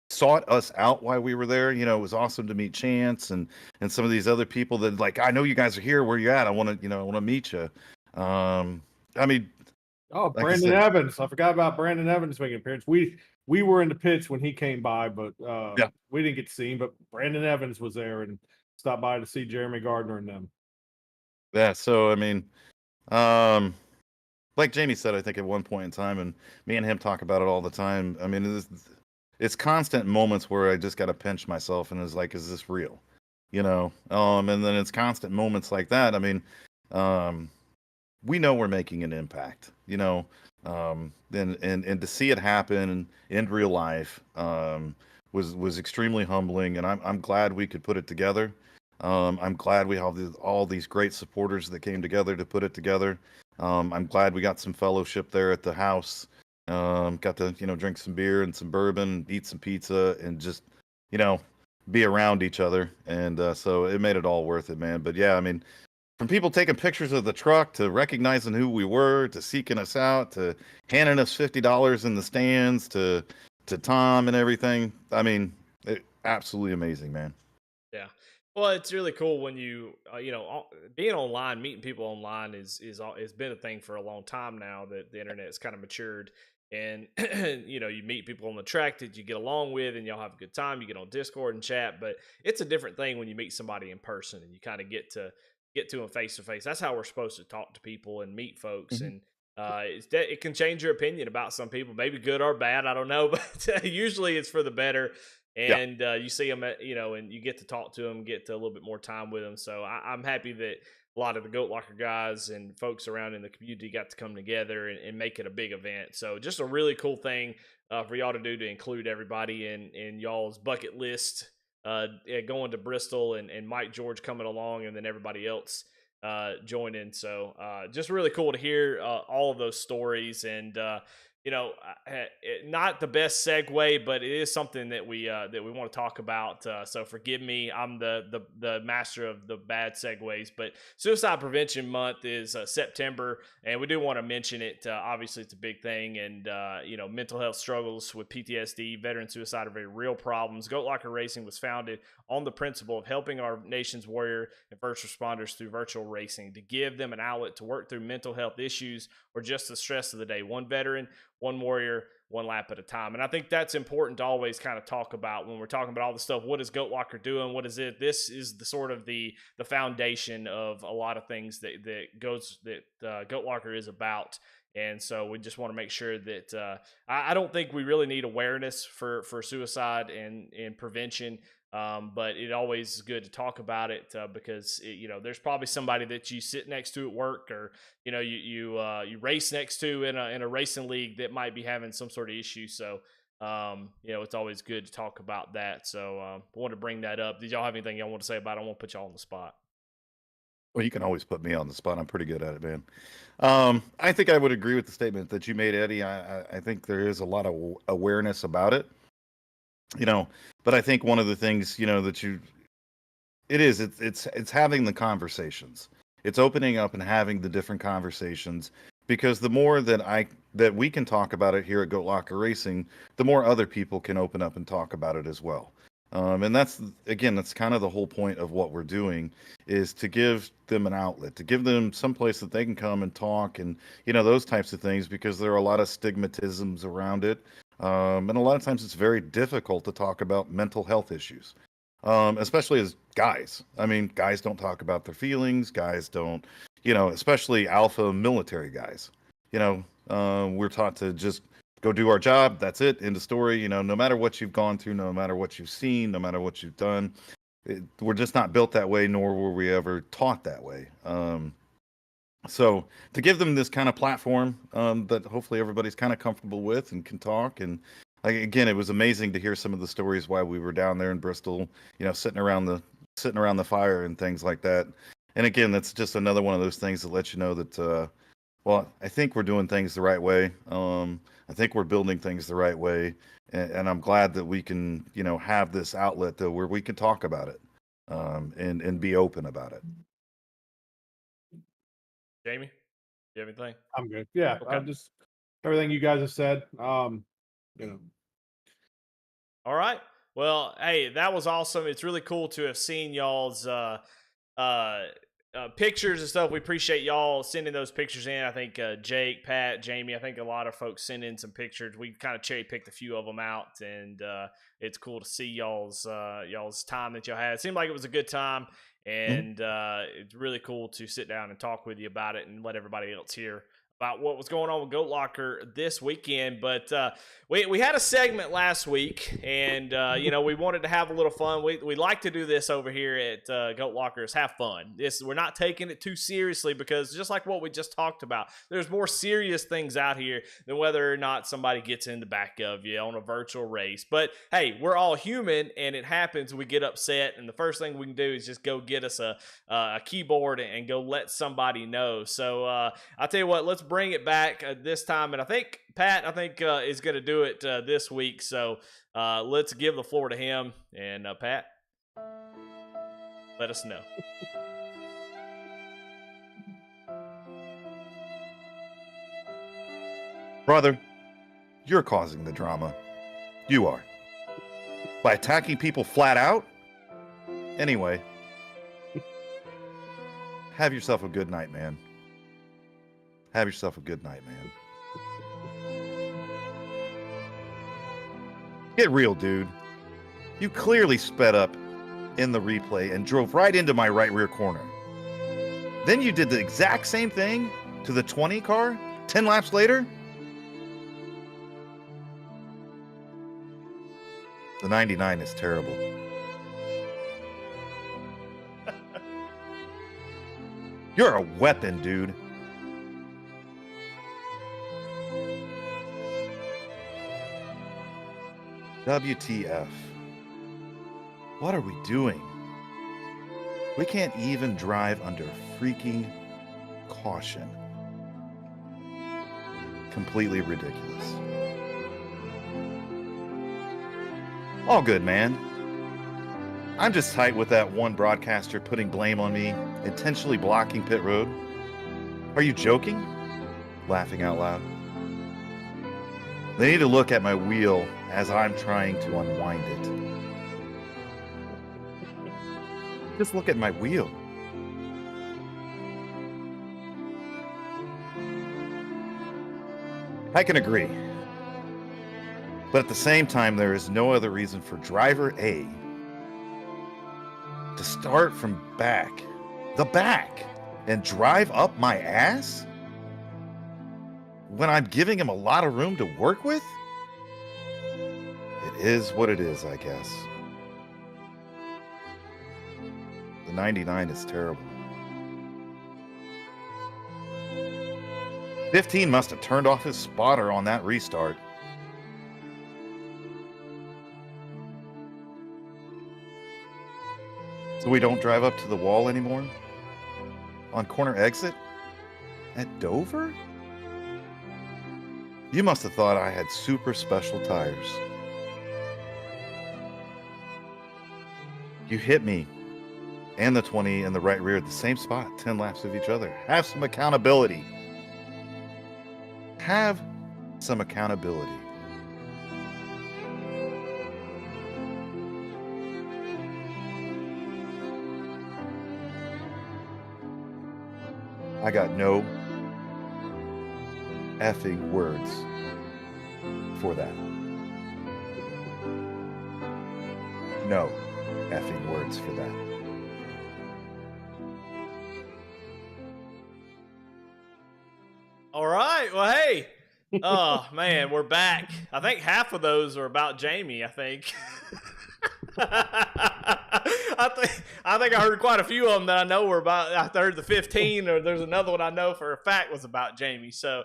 Speaker 4: sought us out while we were there, it was awesome to meet Chance and some of these other people that like, I know you guys are here. Where you at? I want to meet you. I mean,
Speaker 3: Oh,
Speaker 4: like I
Speaker 3: Brandon
Speaker 4: said,
Speaker 3: Evans. I forgot about Brandon Evans making an appearance. We were in the pits when he came by, but
Speaker 4: Yeah.
Speaker 3: we didn't get to see him. But Brandon Evans was there and stopped by to see Jeremy Gardner and them.
Speaker 4: yeah. So I mean, um, like Jamie said, I think at one point in time, and me and him talk about it all the time. I mean, it's constant moments where I just got to pinch myself and is like, is this real? And then it's constant moments like that. I mean, um, we know we're making an impact, and to see it happen in real life, was extremely humbling, and I'm glad we could put it together. I'm glad we have all these great supporters that came together to put it together. I'm glad we got some fellowship there at the house. Got to drink some beer and some bourbon, eat some pizza, and just you know be around each other. And so it made it all worth it, man. But yeah, I mean, from people taking pictures of the truck to recognizing who we were to seeking us out to handing us $50 in the stands to Tom and everything. I mean, absolutely amazing, man.
Speaker 2: Yeah. Well, it's really cool when being online, meeting people online has been a thing for a long time now that the internet's kind of matured. And you meet people on the track that you get along with, and y'all have a good time. You get on Discord and chat, but it's a different thing when you meet somebody in person and you kind of get to them face to face. That's how we're supposed to talk to people and meet folks.
Speaker 4: Mhm.
Speaker 2: And it can change your opinion about some people, maybe good or bad. I don't know, but usually it's for the better.
Speaker 4: Yeah.
Speaker 2: And you see them, and you get to talk to them, get to a little bit more time with them. So I'm happy that a lot of the Goat Locker guys and folks around in the community got to come together and make it a big event. So just a really cool thing for y'all to do to include everybody in y'all's bucket list, going to Bristol and Mike George coming along, and then everybody else joining. So just really cool to hear all of those stories. And not the best segue, but it is something that we want to talk about. So forgive me, I'm the master of the bad segues. But Suicide Prevention Month is September, and we do want to mention it. Obviously, it's a big thing, and mental health struggles with PTSD, veteran suicide are very real problems. Goat Locker Racing was founded on the principle of helping our nation's warrior and first responders through virtual racing to give them an outlet to work through mental health issues or just the stress of the day. One veteran, one warrior, one lap at a time. And I think that's important to always kind of talk about when we're talking about all the stuff. What is Goat Locker doing? What is it? This is the sort of the foundation of a lot of things that Goat Locker is about. And so we just want to make sure that I don't think we really need awareness for suicide and prevention. But it always is good to talk about it because there's probably somebody that you sit next to at work, or you race next to in a racing league that might be having some sort of issue. So it's always good to talk about that. So I want to bring that up. Did y'all have anything y'all want to say about it? I won't put y'all on the spot.
Speaker 4: Well, you can always put me on the spot. I'm pretty good at it, man. I think I would agree with the statement that you made, Eddie. I think there is a lot of awareness about it. But I think one of the things that it's having the conversations. It's opening up and having the different conversations, because the more that we can talk about it here at Goat Locker Racing, the more other people can open up and talk about it as well. And that's kind of the whole point of what we're doing, is to give them an outlet, to give them some place that they can come and talk, and those types of things, because there are a lot of stigmatisms around it. And a lot of times it's very difficult to talk about mental health issues, especially as guys. I mean, guys don't talk about their feelings. Guys don't, especially alpha military guys. We're taught to just go do our job. That's it. End of story. No matter what you've gone through, no matter what you've seen, no matter what you've done, we're just not built that way, nor were we ever taught that way. So to give them this kind of platform that hopefully everybody's kind of comfortable with and can talk. And again, it was amazing to hear some of the stories while we were down there in Bristol, sitting around the fire and things like that. And again, that's just another one of those things that lets you know that Well, I think we're doing things the right way. I think we're building things the right way, and I'm glad that we can, have this outlet though where we can talk about it, and be open about it.
Speaker 2: Jamie, you have anything?
Speaker 3: I'm good. Yeah,
Speaker 2: Okay.
Speaker 3: just everything you guys have said. You know,
Speaker 2: All right. Well, hey, that was awesome. It's really cool to have seen y'all's pictures and stuff. We appreciate y'all sending those pictures in. I think Jake, Pat, Jamie, I think a lot of folks send in some pictures. We kind of cherry picked a few of them out, and it's cool to see y'all's time that y'all had. It seemed like it was a good time, and it's really cool to sit down and talk with you about it and let everybody else hear about what was going on with Goat Locker this weekend. But we had a segment last week, and we wanted to have a little fun. We like to do this over here at Goat Locker, is have fun. We're not taking it too seriously, because just like what we just talked about, there's more serious things out here than whether or not somebody gets in the back of you on a virtual race. But hey, we're all human, and it happens. We get upset, and the first thing we can do is just go get us a keyboard and go let somebody know. So I'll tell you what, let's bring it back this time, and I think Pat is going to do it this week. So let's give the floor to him, and Pat, let us know.
Speaker 4: Brother, you're causing the drama. You are. By attacking people flat out? Anyway, have yourself a good night, man. Have yourself a good night, man. Get real, dude. You clearly sped up in the replay and drove right into my right rear corner. Then you did the exact same thing to the 20 car 10 laps later? The 99 is terrible. You're a weapon, dude. WTF. What are we doing? We can't even drive under freaking caution. Completely ridiculous. All good, man. I'm just tight with that one broadcaster putting blame on me, intentionally blocking pit road. Are you joking? Laughing out loud. They need to look at my wheel as I'm trying to unwind it. Just look at my wheel. I can agree. But at the same time, there is no other reason for driver A to start from the back, and drive up my ass when I'm giving him a lot of room to work with? It is what it is, I guess. The 99 is terrible. 15 must have turned off his spotter on that restart. So we don't drive up to the wall anymore? On corner exit? At Dover? You must have thought I had super special tires. You hit me and the 20 in the right rear at the same spot, 10 laps of each other. Have some accountability. Have some accountability. I got no effing words for that. No effing words for that.
Speaker 2: All right. Well, hey. Oh, man, we're back. I think half of those are about Jamie, I think. I think I heard quite a few of them that I know were about. I heard the 15, or there's another one I know for a fact was about Jamie. So,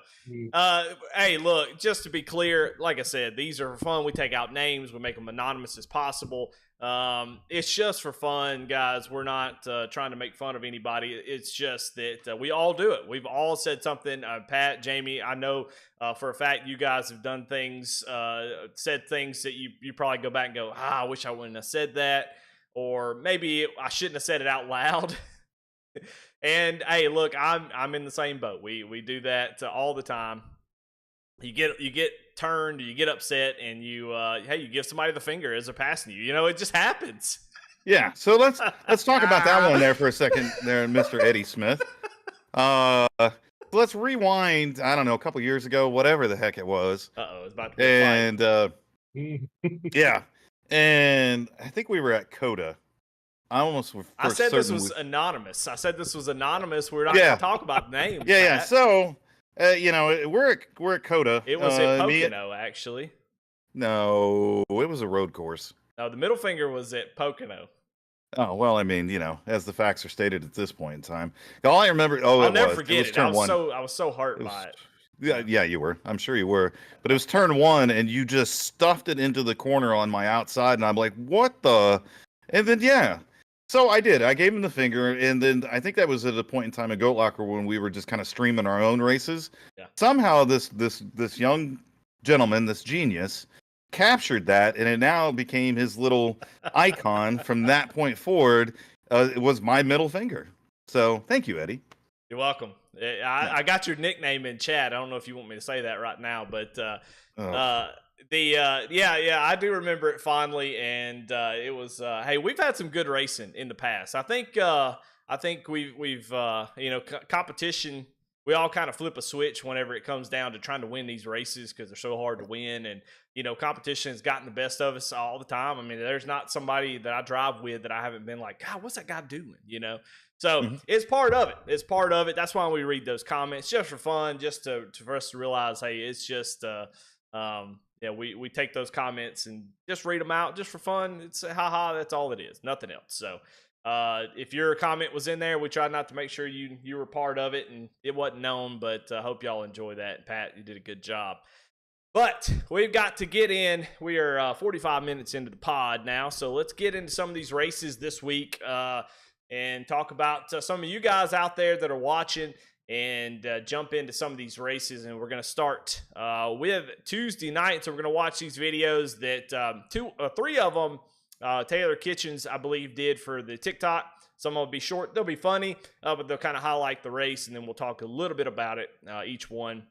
Speaker 2: hey, look, just to be clear, like I said, these are fun. We take out names, we make them anonymous as possible. It's just for fun, guys. We're not trying to make fun of anybody. It's just that we all do it. We've all said something. Pat, Jamie, I know for a fact you guys have done things, said things that you probably go back and go, I wish I wouldn't have said that, or maybe I shouldn't have said it out loud. And hey, look, I'm in the same boat. We do that all the time. You get turned, you get upset, and you give somebody the finger as they're passing you. It just happens.
Speaker 4: Yeah. So let's talk about that one there for a second, there, Mr. Eddie Smith. Let's rewind. I don't know, a couple years ago, whatever the heck it was.
Speaker 2: It's about to be a
Speaker 4: And yeah, and I think we were at Coda.
Speaker 2: I said this was anonymous. We're not going to talk about names.
Speaker 4: Yeah. So, we're at Coda.
Speaker 2: It was at Pocono, actually.
Speaker 4: No, it was a road course.
Speaker 2: No, the middle finger was at Pocono.
Speaker 4: Oh, well, I mean, as the facts are stated at this point in time. All I remember,
Speaker 2: I'll never forget it. I was so hurt by it.
Speaker 4: Yeah, you were. I'm sure you were. But it was turn one, and you just stuffed it into the corner on my outside, and I'm like, what the? And then, yeah. So I did. I gave him the finger, and then I think that was at a point in time at Goat Locker when we were just kind of streaming our own races.
Speaker 2: Yeah.
Speaker 4: Somehow this young gentleman, this genius, captured that, and it now became his little icon from that point forward. It was my middle finger. So thank you, Eddie.
Speaker 2: You're welcome. I got your nickname in chat. I don't know if you want me to say that right now, but I do remember it fondly, and it was hey, we've had some good racing in the past. I think we've competition. We all kind of flip a switch whenever it comes down to trying to win these races because they're so hard to win, and competition has gotten the best of us all the time. I mean, there's not somebody that I drive with that I haven't been like, God, what's that guy doing? So It's part of it. That's why we read those comments, just for fun, just for us to realize, hey, it's just we take those comments and just read them out just for fun. It's haha, that's all it is, nothing else. So if your comment was in there, we tried not to make sure you were part of it, and it wasn't known, but I hope y'all enjoy that. Pat, you did a good job. But we've got to get in. We are 45 minutes into the pod now, so let's get into some of these races this week and talk about some of you guys out there that are watching, and jump into some of these races. And we're going to start with Tuesday night. So we're going to watch these videos that three of them Taylor Kitchens, I believe, did for the TikTok. Some will be short. They'll be funny, but they'll kind of highlight the race, and then we'll talk a little bit about it, each one.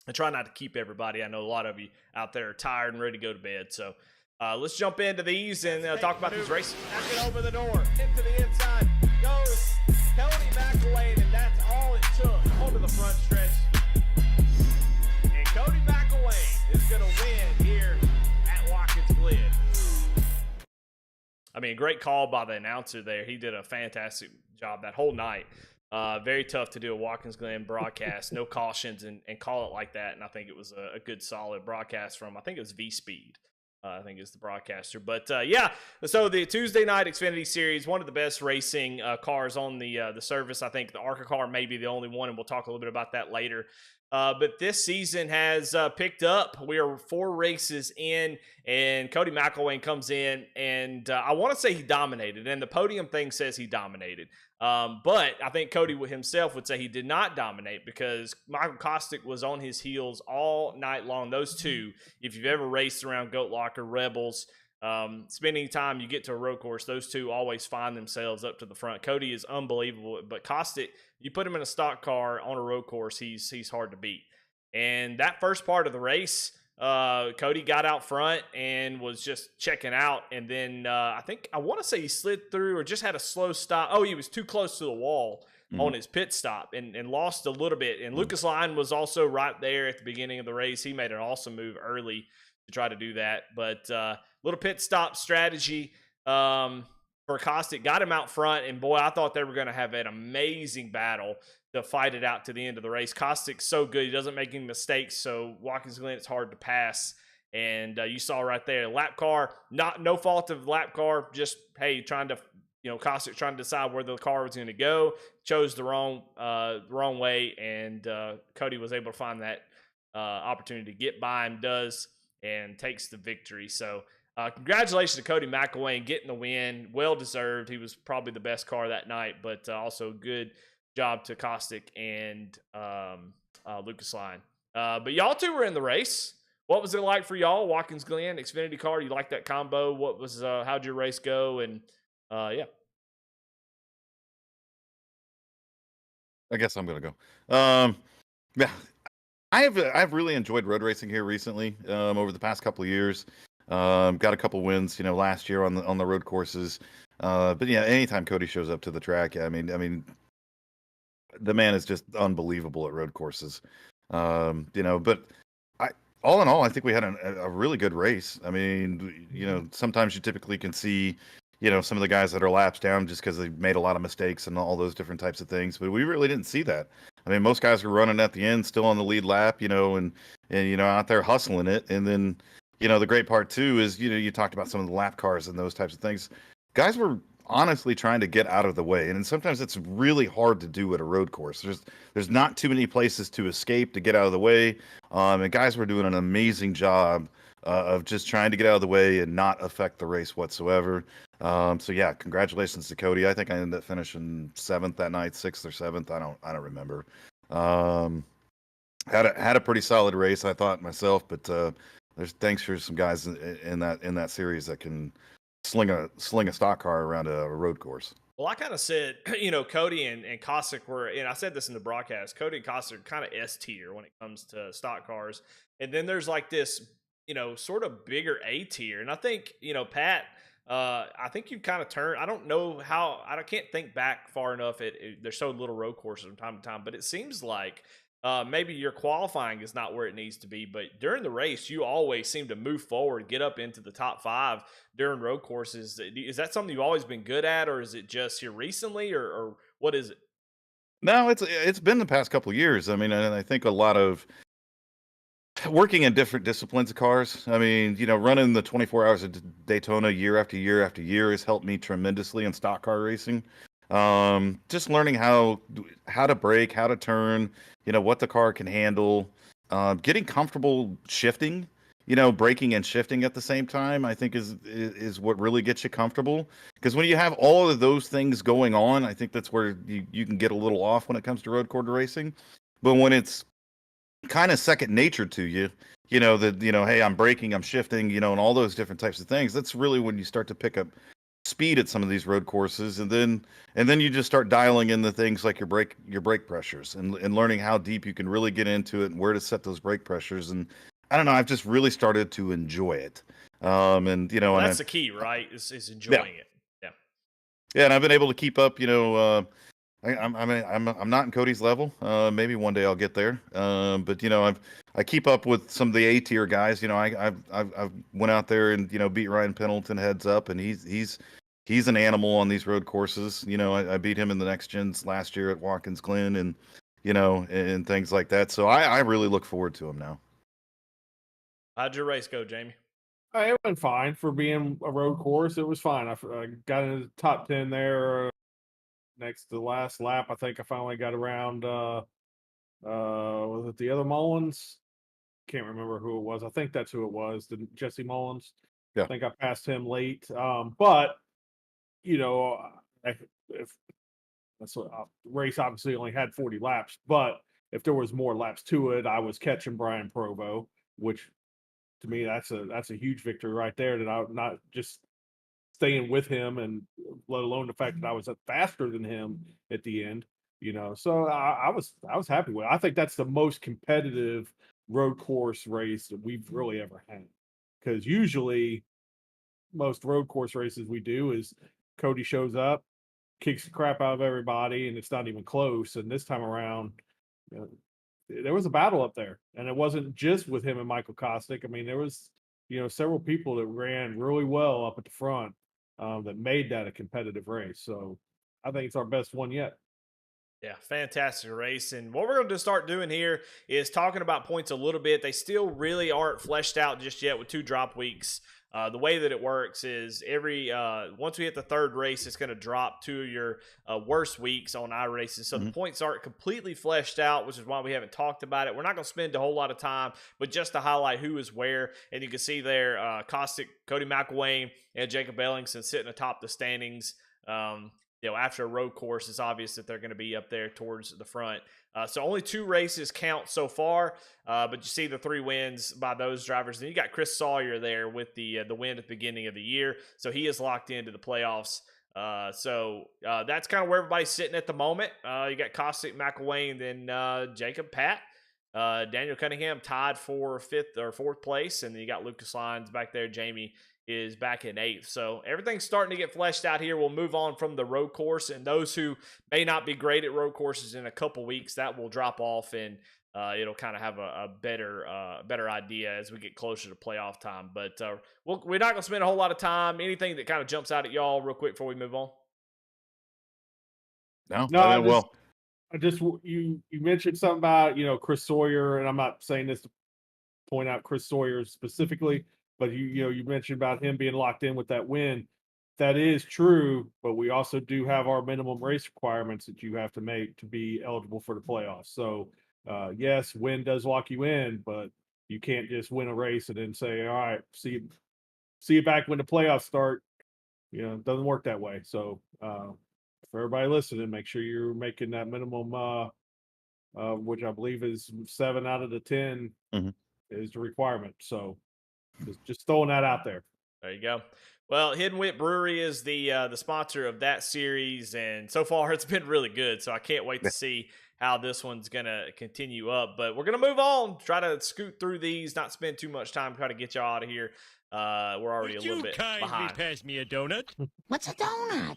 Speaker 2: And try not to keep everybody. I know a lot of you out there are tired and ready to go to bed. So let's jump into these and talk about these races. Knock it over the door. Into the inside. Goes Cody McElwain, and that's all it took. Onto the front stretch. And Cody McElwain is going to win here at Watkins Glen. I mean, great call by the announcer there. He did a fantastic job that whole night. Very tough to do a Watkins Glen broadcast, no cautions, and call it like that. And I think it was a good, solid broadcast from, I think it was V-Speed. I think is the broadcaster. But so the Tuesday night Xfinity Series, one of the best racing cars on the service. I think the ARCA car may be the only one, and we'll talk a little bit about that later. But this season has picked up. We are 4 races in, and Cody McElwain comes in, and I want to say he dominated, and the podium thing says he dominated. But I think Cody himself would say he did not dominate, because Michael Kostick was on his heels all night long. Those two, if you've ever raced around Goat Locker, Rebels, spending time you get to a road course, those two always find themselves up to the front. Cody is unbelievable, but Kostick, you put him in a stock car on a road course, he's hard to beat. And that first part of the race, Cody got out front and was just checking out, and then I want to say he slid through or just had a slow stop. Oh, he was too close to the wall on his pit stop and lost a little bit. And Lucas Lyon was also right there at the beginning of the race. He made an awesome move early to try to do that, but little pit stop strategy for Kostick got him out front, and boy, I thought they were going to have an amazing battle to fight it out to the end of the race. Kostick's so good. He doesn't make any mistakes, so Watkins Glen, it's hard to pass. And you saw right there, lap car, no fault of the lap car, just, hey, Kostick trying to decide where the car was going to go, chose the wrong way, and Cody was able to find that opportunity to get by him, and takes the victory. So Congratulations to Cody McElwain getting the win. Well deserved. He was probably the best car that night, but also good job to Caustic and Lucas Line. But y'all two were in the race. What was it like for y'all? Watkins Glen, Xfinity car. You like that combo? What was how'd your race go? And yeah.
Speaker 4: I guess I'm gonna go. Yeah, I've really enjoyed road racing here recently. Over the past couple of years, got a couple wins, last year on the road courses. But yeah, anytime Cody shows up to the track, I mean, the man is just unbelievable at road courses. But all in all, I think we had a really good race. I mean, sometimes you typically can see, some of the guys that are laps down just because they made a lot of mistakes and all those different types of things. But we really didn't see that. I mean, most guys were running at the end, still on the lead lap, and out there hustling it. And then, the great part too is, you talked about some of the lap cars and those types of things. Guys were honestly trying to get out of the way, and sometimes it's really hard to do at a road course. There's not too many places to escape to get out of the way, and guys were doing an amazing job of just trying to get out of the way and not affect the race whatsoever. So yeah, congratulations to Cody. I think I ended up finishing 7th that night, 6th or 7th. I don't remember. Had a pretty solid race, I thought myself, but there's thanks for some guys in that series that can sling a stock car around a road course.
Speaker 2: Well, I kind of said, Cody and Cossack were, and I said this in the broadcast, Cody and Cossack are kind of S tier when it comes to stock cars. And then there's like this, sort of bigger A tier. And I think, Pat, I think you've kind of turned, I don't know how, I can't think back far enough. There's so little road courses from time to time, but it seems like maybe your qualifying is not where it needs to be, but during the race, you always seem to move forward, get up into the top 5 during road courses. Is that something you've always been good at, or is it just here recently, or what is it?
Speaker 4: No, it's been the past couple of years. I mean, and I think a lot of working in different disciplines of cars. I mean, running the 24 hours of Daytona year after year after year has helped me tremendously in stock car racing. Just learning how to brake, how to turn, what the car can handle, getting comfortable shifting, braking and shifting at the same time, I think is what really gets you comfortable. Because when you have all of those things going on, I think that's where you can get a little off when it comes to road course racing. But when it's kind of second nature to you, hey, I'm braking, I'm shifting, and all those different types of things, that's really when you start to pick up speed at some of these road courses, and then you just start dialing in the things like your brake pressures and learning how deep you can really get into it and where to set those brake pressures. And I don't know, I've just really started to enjoy it.
Speaker 2: Well, that's the key, right? Is enjoying it.
Speaker 4: Yeah, and I've been able to keep up. I'm not in Cody's level. Maybe one day I'll get there. But I keep up with some of the A tier guys. I've went out there and beat Ryan Pendleton heads up, and he's an animal on these road courses. I beat him in the next gens last year at Watkins Glen, and and things like that. So I really look forward to him now.
Speaker 2: How'd your race go, Jamie?
Speaker 3: It went fine for being a road course. It was fine. I got in the top 10 there. Next to the last lap, I think I finally got around. Was it the other Mullins? Can't remember who it was. I think that's who it was. Jesse Mullins.
Speaker 4: Yeah.
Speaker 3: I think I passed him late. But if that's what race obviously only had 40 laps, but if there was more laps to it, I was catching Brian Provo, which to me that's a huge victory right there. That I'm not just staying with him, and let alone the fact that I was faster than him at the end. So I was happy with it. I think that's the most competitive road course race that we've really ever had, because usually most road course races we do is Cody shows up, kicks the crap out of everybody, and it's not even close. And this time around, there was a battle up there, and it wasn't just with him and Michael Kostick. I mean, there was several people that ran really well up at the front that made that a competitive race. So I think it's our best one yet.
Speaker 2: Yeah, fantastic race. And what we're going to start doing here is talking about points a little bit. They still really aren't fleshed out just yet with 2 drop weeks. The way that it works is every once we hit the third race, it's going to drop to your worst weeks on iRacing. So the points aren't completely fleshed out, which is why we haven't talked about it. We're not going to spend a whole lot of time, but just to highlight who is where. And you can see there, Caustic, Cody McElwain, and Jacob Ellingson sitting atop the standings. After a road course, it's obvious that they're going to be up there towards the front. So only 2 races count so far, but you see the 3 wins by those drivers. Then you got Chris Sawyer there with the win at the beginning of the year, so he is locked into the playoffs. So that's kind of where everybody's sitting at the moment. You got Caustic, McElwain, then Jacob, Pat, Daniel Cunningham tied for 5th or 4th place, and then you got Lucas Lyons back there. Jamie is back in 8th. So everything's starting to get fleshed out here. We'll move on from the road course, and those who may not be great at road courses in a couple weeks, that will drop off, and it'll kind of have a better idea as we get closer to playoff time. But we're not going to spend a whole lot of time. Anything that kind of jumps out at y'all real quick before we move on?
Speaker 3: No, you mentioned something about, Chris Sawyer, and I'm not saying this to point out Chris Sawyer specifically, but you mentioned about him being locked in with that win. That is true, but we also do have our minimum race requirements that you have to make to be eligible for the playoffs. So yes, win does lock you in, but you can't just win a race and then say, all right, see you back when the playoffs start. It doesn't work that way. So for everybody listening, make sure you're making that minimum, which I believe is 7 out of the 10 is the requirement. So just throwing that out there.
Speaker 2: There you go. Well, Hidden Wit Brewery is the sponsor of that series, and so far it's been really good. So I can't wait to see how this one's gonna continue up. But we're gonna move on, try to scoot through these, not spend too much time, try to get y'all out of here. We're already a little bit behind.
Speaker 5: Pass me a donut?
Speaker 6: What's a donut?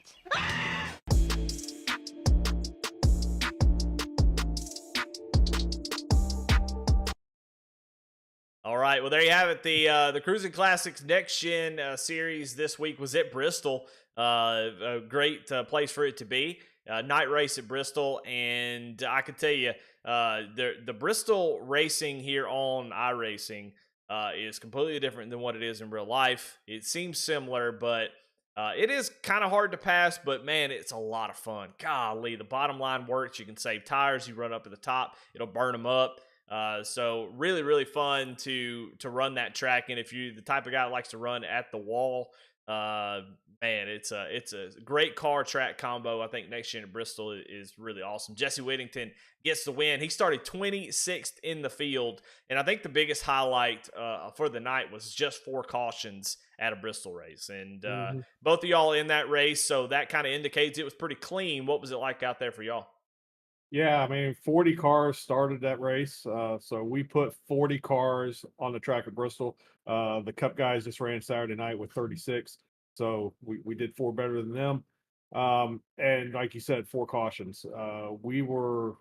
Speaker 2: All right, well, there you have it. The Cruising Classics Next Gen series this week was at Bristol. A great place for it to be. Night race at Bristol, and I can tell you, the Bristol racing here on iRacing is completely different than what it is in real life. It seems similar, but it is kind of hard to pass, but man, it's a lot of fun. Golly, the bottom line works. You can save tires. You run up at the top. It'll burn them up. So really, really fun to run that track. And if you're the type of guy that likes to run at the wall, man, it's a great car track combo. I think next year at Bristol is really awesome. Jesse Whittington gets the win. He started 26th in the field. And I think the biggest highlight for the night was just 4 cautions at a Bristol race. And both of y'all in that race. So that kind of indicates it was pretty clean. What was it like out there for y'all?
Speaker 3: Yeah, I mean, 40 cars started that race. So we put 40 cars on the track at Bristol. The Cup guys just ran Saturday night with 36. So we did 4 better than them. And like you said, 4 cautions. We were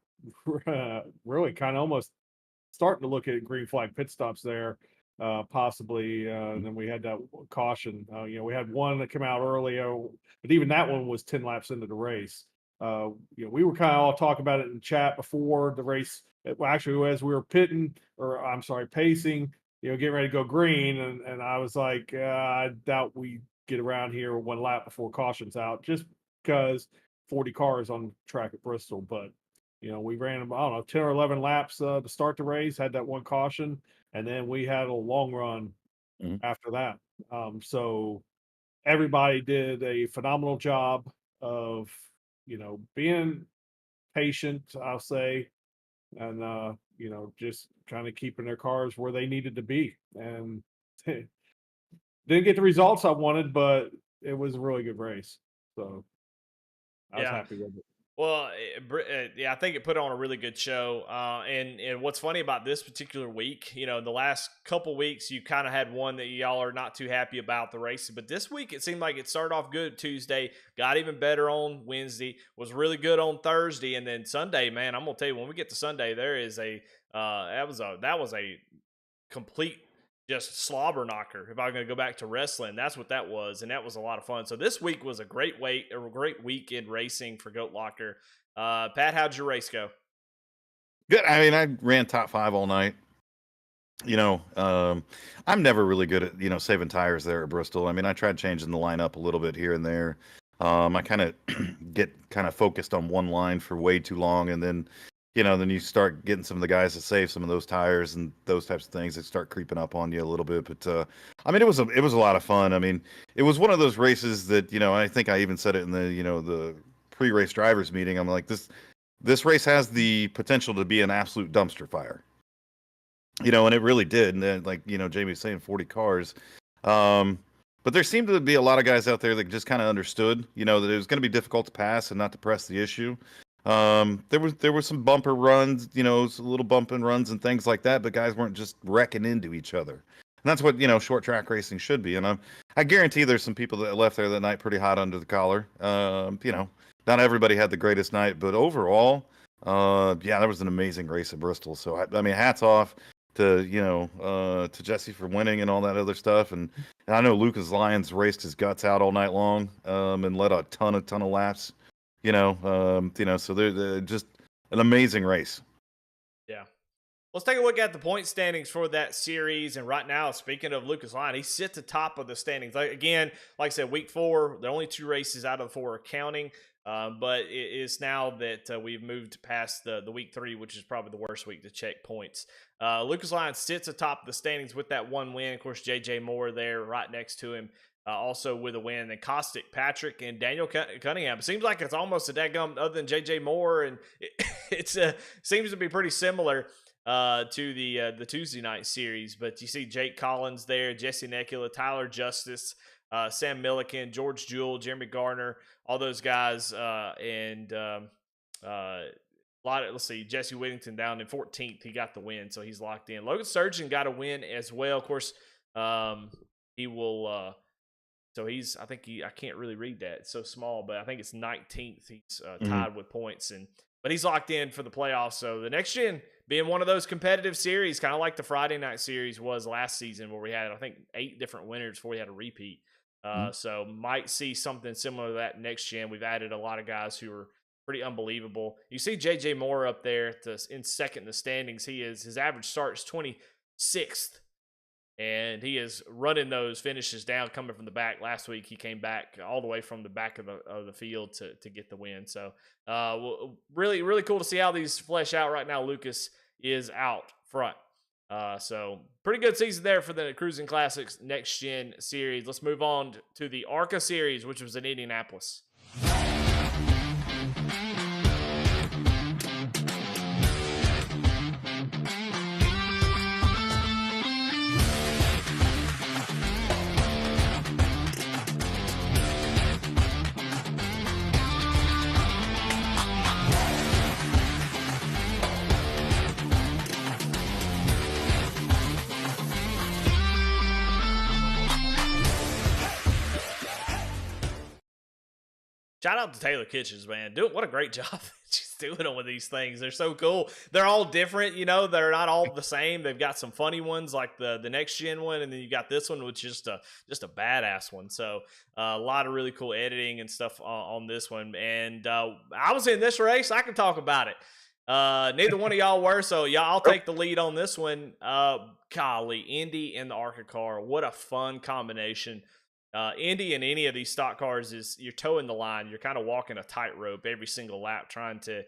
Speaker 3: really kind of almost starting to look at green flag pit stops there, possibly. And then we had that caution. We had one that came out earlier, but even that one was 10 laps into the race. We were kind of all talking about it in chat before the race. Well, actually, as we were pacing, getting ready to go green, and I was like, I doubt we get around here 1 lap before caution's out, just because 40 cars on track at Bristol. But we ran, I don't know, 10 or 11 laps to start the race, had that 1 caution, and then we had a long run after that. So everybody did a phenomenal job of being patient, I'll say, and just kind of keeping their cars where they needed to be. And didn't get the results I wanted, but it was a really good race. So I was happy with it.
Speaker 2: Well, I think it put on a really good show. And what's funny about this particular week, the last couple weeks, you kind of had one that y'all are not too happy about the race. But this week, it seemed like it started off good Tuesday, got even better on Wednesday, was really good on Thursday. And then Sunday, man, I'm going to tell you, when we get to Sunday, there is that was a complete just slobber knocker. If I'm going to go back to wrestling, that's what that was, and that was a lot of fun. So this week was a great week in racing for Goat Locker. Pat, how'd your race go?
Speaker 4: Good. I mean, I ran top 5 all night. you know, I'm never really good at, saving tires there at Bristol. I mean, I tried changing the lineup a little bit here and there. I kind of get kind of focused on one line for way too long, and then, then you start getting some of the guys that save some of those tires and those types of things that start creeping up on you a little bit. But I mean, it was a lot of fun. I mean, it was one of those races that, I think I even said it in the pre-race drivers meeting. I'm like, this race has the potential to be an absolute dumpster fire. And it really did. And then, like, Jamie was saying, 40 cars. But there seemed to be a lot of guys out there that just kind of understood, that it was going to be difficult to pass and not to press the issue. There were some bumper runs, some little bump and runs and things like that, but guys weren't just wrecking into each other. And that's what, short track racing should be. And I guarantee there's some people that left there that night pretty hot under the collar. Not everybody had the greatest night, but overall, yeah, that was an amazing race at Bristol. So, I mean, hats off to to Jesse for winning and all that other stuff, and I know Lucas Lyons raced his guts out all night long, and led a ton of laps, so they're just an amazing race.
Speaker 2: Yeah. Let's take a look at the point standings for that series. And right now, speaking of Lucas Lyon, he sits at the top of the standings. Again, like I said, week 4, the only 2 races out of the 4 are counting. But it is now that we've moved past the week 3, which is probably the worst week to check points. Lucas Lyon sits atop the standings with that 1 win. Of course, JJ Moore there right next to him, also with a win. Then Caustic Patrick and Daniel Cunningham. It seems like it's almost a dadgum other than JJ Moore, and it seems to be pretty similar to the Tuesday night series. But you see Jake Collins there, Jesse Nekula, Tyler Justice, Sam Milliken, George Jewell, Jeremy Garner, all those guys, and let's see, Jesse Whittington down in 14th. He got the win, so he's locked in. Logan Sturgeon got a win as well. Of course, he will. So I can't really read that. It's so small, but I think it's 19th. He's tied with points, but he's locked in for the playoffs. So the next gen being one of those competitive series, kind of like the Friday night series was last season, where we had, I think, 8 different winners before we had a repeat. So might see something similar to that next gen. We've added a lot of guys who are pretty unbelievable. You see JJ Moore up there in second in the standings. His average start is 26th, and he is running those finishes down, coming from the back. Last week he came back all the way from the back of the field to get the win. So really, really cool to see how these flesh out right now. Lucas is out front. So pretty good season there for the Cruising Classics Next Gen Series. Let's move on to the ARCA Series, which was in Indianapolis. Shout out to Taylor Kitchens, man. What a great job she's doing on with these things. They're so cool. They're all different, they're not all the same. They've got some funny ones like the next gen one, and then you got this one, which is just a badass one. So a lot of really cool editing and stuff on this one. And I was in this race. I can talk about it. Neither one of y'all were, so I'll take the lead on this one. Golly, Indy and the ARCA car. What a fun combination. Indy in any of these stock cars is you're towing the line. You're kind of walking a tightrope every single lap, trying to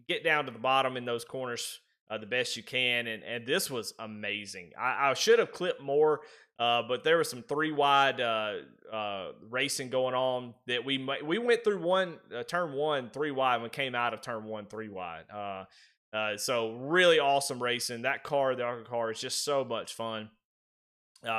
Speaker 2: get down to the bottom in those corners the best you can. And this was amazing. I should have clipped more, but there was some 3-wide racing going on that we went through turn 1 3-wide and we came out of turn 1 3-wide. So really awesome racing. That car, the ARCA car, is just so much fun.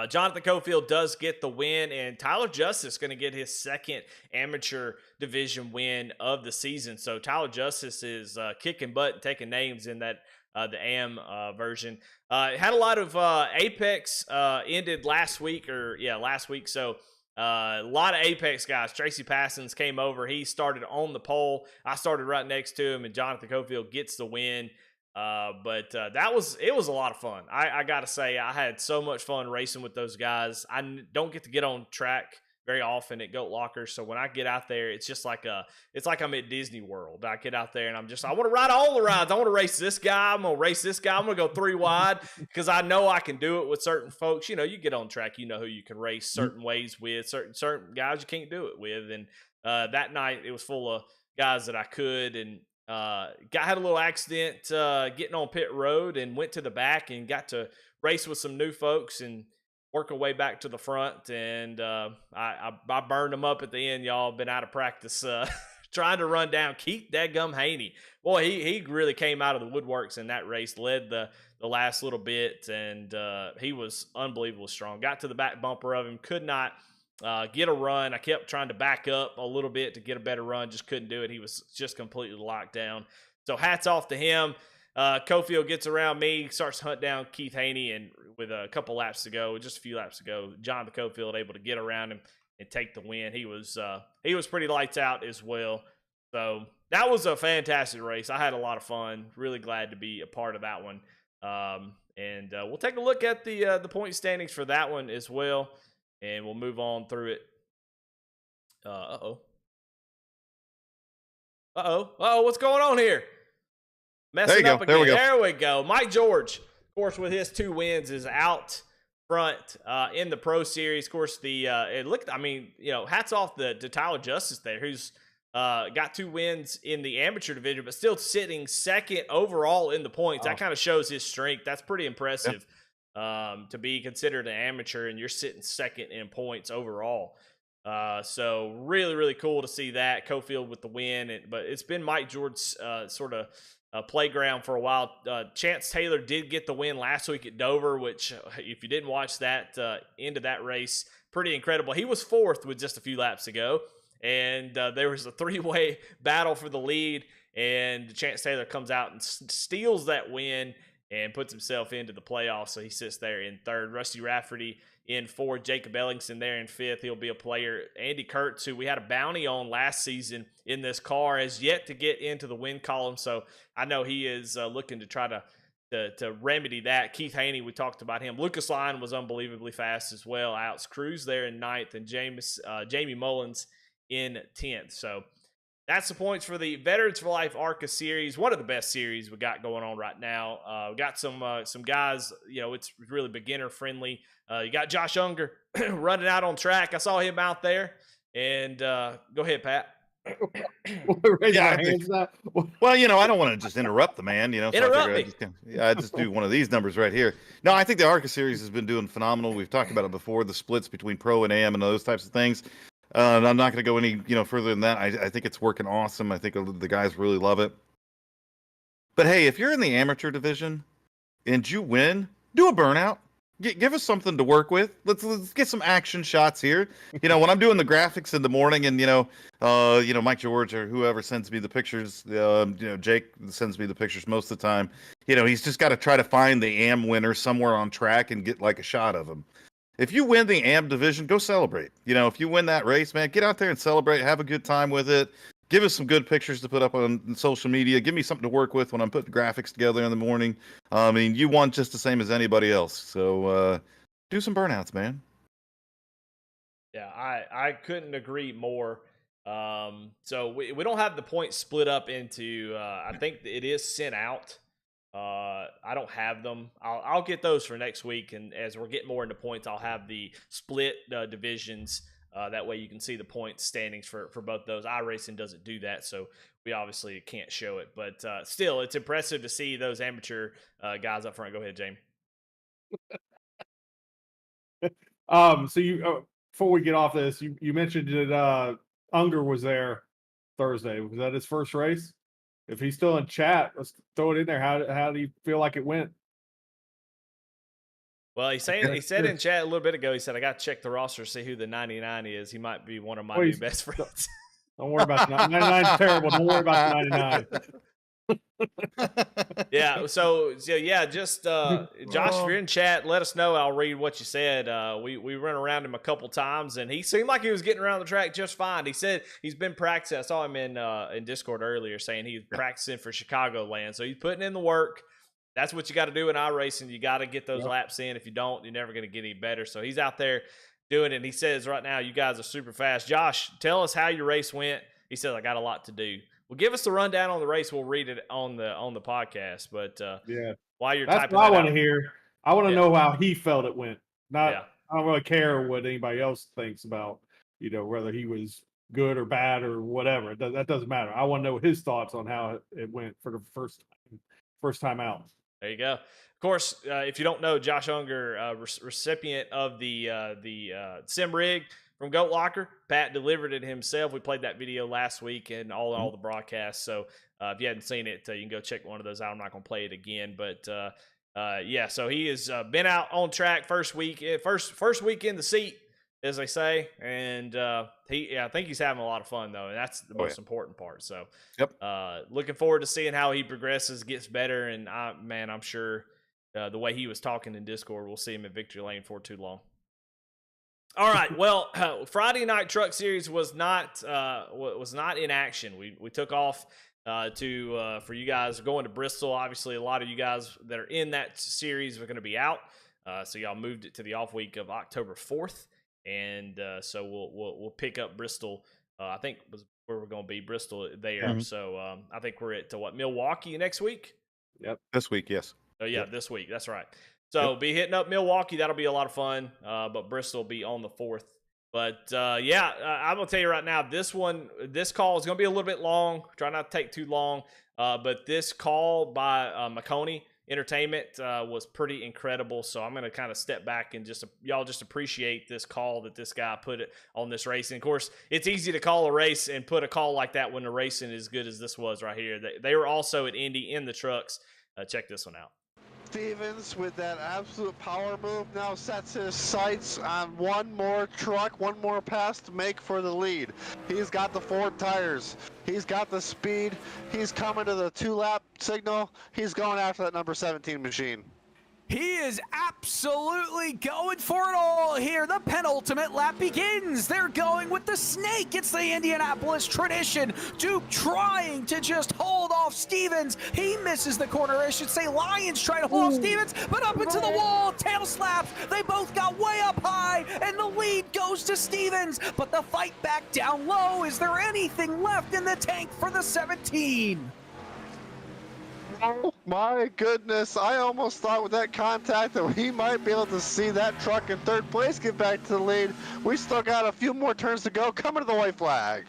Speaker 2: Jonathan Cofield does get the win, and Tyler Justice going to get his second amateur division win of the season. So Tyler Justice is kicking butt and taking names in that the AM version. Had a lot of Apex ended last week. So a lot of Apex guys. Tracy Passons came over. He started on the pole. I started right next to him, and Jonathan Cofield gets the win. But it was a lot of fun. I gotta say, I had so much fun racing with those guys. I don't get to get on track very often at Goat Locker. So when I get out there, it's just like I'm at Disney World. I get out there and I want to ride all the rides. I want to race this guy. I'm going to race this guy. I'm going to go 3 wide because I know I can do it with certain folks. You get on track, you know who you can race certain ways with, certain guys you can't do it with. And that night it was full of guys that I could, and had a little accident getting on pit road and went to the back and got to race with some new folks and work our way back to the front. And I burned them up at the end, y'all. Been out of practice trying to run down Keith Dadgum Haney. Boy, he really came out of the woodworks in that race, led the last little bit, and he was unbelievably strong. Got to the back bumper of him, could not get a run. I kept trying to back up a little bit to get a better run, just couldn't do it. He was just completely locked down. So hats off to him. Cofield gets around me, starts to hunt down Keith Haney, and with a couple laps to go, just a few laps to go, John Cofield able to get around him and take the win. He was pretty lights out as well. So that was a fantastic race. I had a lot of fun. Really glad to be a part of that one. And we'll take a look at the point standings for that one as well. And we'll move on through it. What's going on here? Messing up again. There we go. Mike George, of course, with his 2 wins, is out front in the Pro Series. Of course, hats off to Tyler Justice there, who's got 2 wins in the amateur division, but still sitting second overall in the points. That kind of shows his strength. That's pretty impressive. Yep. To be considered an amateur and you're sitting second in points overall. So really, really cool to see that. Cofield with the win. But it's been Mike George's sort of playground for a while. Chance Taylor did get the win last week at Dover, which if you didn't watch that end of that race, pretty incredible. He was 4th with just a few laps to go. And there was a 3-way battle for the lead. And Chance Taylor comes out and steals that win and puts himself into the playoffs. So he sits there in 3rd. Rusty Rafferty in 4th. Jacob Ellingson there in 5th. He'll be a player. Andy Kurtz, who we had a bounty on last season in this car, has yet to get into the win column. So I know he is looking to try to remedy that. Keith Haney, we talked about him. Lucas Lyon was unbelievably fast as well. Outs Cruz there in 9th, and Jamie Mullins in 10th. So that's the points for the Veterans for Life ARCA series. One of the best series we got going on right now. We got some guys, it's really beginner friendly. You got Josh Unger running out on track. I saw him out there. And go ahead, Pat.
Speaker 4: Well, I don't want to just interrupt the man, so
Speaker 2: interrupt me.
Speaker 4: I just do one of these numbers right here. No, I think the ARCA series has been doing phenomenal. We've talked about it before, the splits between pro and AM and those types of things. And I'm not going to go any further than that. I think it's working awesome. I think the guys really love it. But hey, if you're in the amateur division and you win, do a burnout. Give us something to work with. Let's get some action shots here. When I'm doing the graphics in the morning, and Mike George or whoever sends me the pictures, Jake sends me the pictures most of the time. He's just got to try to find the AM winner somewhere on track and get like a shot of him. If you win the AM division, go celebrate. If you win that race, man, get out there and celebrate. Have a good time with it. Give us some good pictures to put up on social media. Give me something to work with when I'm putting graphics together in the morning. I mean, you won just the same as anybody else. So do some burnouts, man.
Speaker 2: Yeah, I couldn't agree more. So we don't have the points split up into, I think it is sent out. I don't have them. I'll get those for next week, and as we're getting more into points, I'll have the split divisions. That way you can see the point standings for both those. iRacing doesn't do that, so we obviously can't show it. But still, it's impressive to see those amateur guys up front. Go ahead, Jamie.
Speaker 3: So you before we get off this, you mentioned that Unger was there Thursday. Was that his first race? If he's still in chat, let's throw it in there. How do you feel like it went?
Speaker 2: Well, he said in chat a little bit ago, he said, I got to check the roster to see who the 99 is. He might be one of my new best friends.
Speaker 3: Don't worry about the 99. 99's terrible. Don't worry about the 99.
Speaker 2: Yeah. So yeah, just Josh, if you're in chat, let us know. I'll read what you said. We run around him a couple times, and he seemed like he was getting around the track just fine. He said he's been practicing. I saw him in Discord earlier saying he's practicing for Chicagoland. So he's putting in the work. That's what you got to do in iRacing. You got to get those laps in. If you don't, you're never going to get any better. So he's out there doing it. And he says right now, you guys are super fast. Josh, tell us how your race went. He says, I got a lot to do. Well, give us the rundown on the race. We'll read it on the podcast. But
Speaker 3: Yeah,
Speaker 2: while you're
Speaker 3: that's
Speaker 2: typing
Speaker 3: what I
Speaker 2: that
Speaker 3: want to
Speaker 2: out,
Speaker 3: hear. I want to
Speaker 2: Yeah.
Speaker 3: know how he felt it went. Not,
Speaker 2: Yeah.
Speaker 3: I don't really care what anybody else thinks about, whether he was good or bad or whatever. That doesn't matter. I want to know his thoughts on how it went for the first time out.
Speaker 2: There you go. Of course, if you don't know, Josh Unger, recipient of the sim rig from Goat Locker. Pat delivered it himself. We played that video last week and all the broadcasts. So if you hadn't seen it, you can go check one of those out. I'm not going to play it again, but yeah. So he has been out on track first week in the seat, as they say, and I think he's having a lot of fun though, and that's the most important part. So, looking forward to seeing how he progresses, gets better, and I'm sure the way he was talking in Discord, we'll see him in victory lane for too long. All right, well, Friday Night Truck Series was not in action. We took off for you guys going to Bristol. Obviously, a lot of you guys that are in that series are going to be out, so y'all moved it to the off week of October 4th. And so we'll pick up Bristol. I think was where we're going to be, Bristol there. Mm-hmm. So I think we're at Milwaukee next week.
Speaker 3: Yep,
Speaker 4: this week, yes.
Speaker 2: Oh yeah, this week. That's right. So be hitting up Milwaukee. That'll be a lot of fun. But Bristol will be on the 4th. But I'm gonna tell you right now, this call is gonna be a little bit long. Try not to take too long. But this call by McConey Entertainment was pretty incredible. So I'm going to kind of step back and y'all just appreciate this call that this guy put it on this race. And of course, it's easy to call a race and put a call like that when the racing is as good as this was right here. They were also at Indy in the trucks. Check this one out.
Speaker 5: Stevens with that absolute power move now sets his sights on one more pass to make for the lead. He's got the 4 tires. He's got the speed. He's coming to the 2-lap signal. He's going after that number 17 machine.
Speaker 6: He is absolutely going for it all here. The penultimate lap begins. They're going with the snake. It's the Indianapolis tradition. Duke trying to just hold off Stevens. He misses the corner. I should say Lyons trying to hold off Stevens, but up into the wall. Tail slaps. They both got way up high, and the lead goes to Stevens. But the fight back down low. Is there anything left in the tank for the 17?
Speaker 5: Oh my goodness, I almost thought with that contact that we might be able to see that truck in 3rd place get back to the lead. We still got a few more turns to go. Coming to the white flag.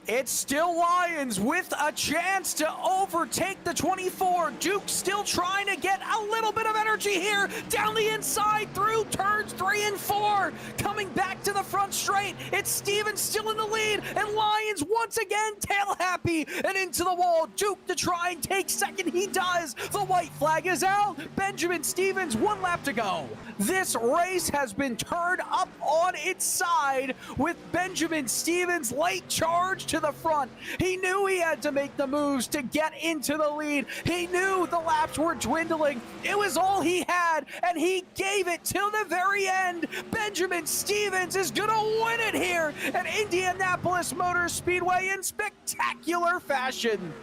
Speaker 6: It's still Lyons with a chance to overtake the 24. Duke still trying to get a little bit of energy here. Down the inside through turns 3 and 4. Coming back to the front straight. It's Stevens still in the lead. And Lyons once again tail happy and into the wall. Duke to try and take second. He does. The white flag is out. Benjamin Stevens, 1 lap to go. This race has been turned up on its side with Benjamin Stevens late charge to the front. He knew he had to make the moves to get into the lead. He knew the laps were dwindling. It was all he had, and he gave it till the very end. Benjamin Stevens is gonna win it here at Indianapolis Motor Speedway in spectacular fashion.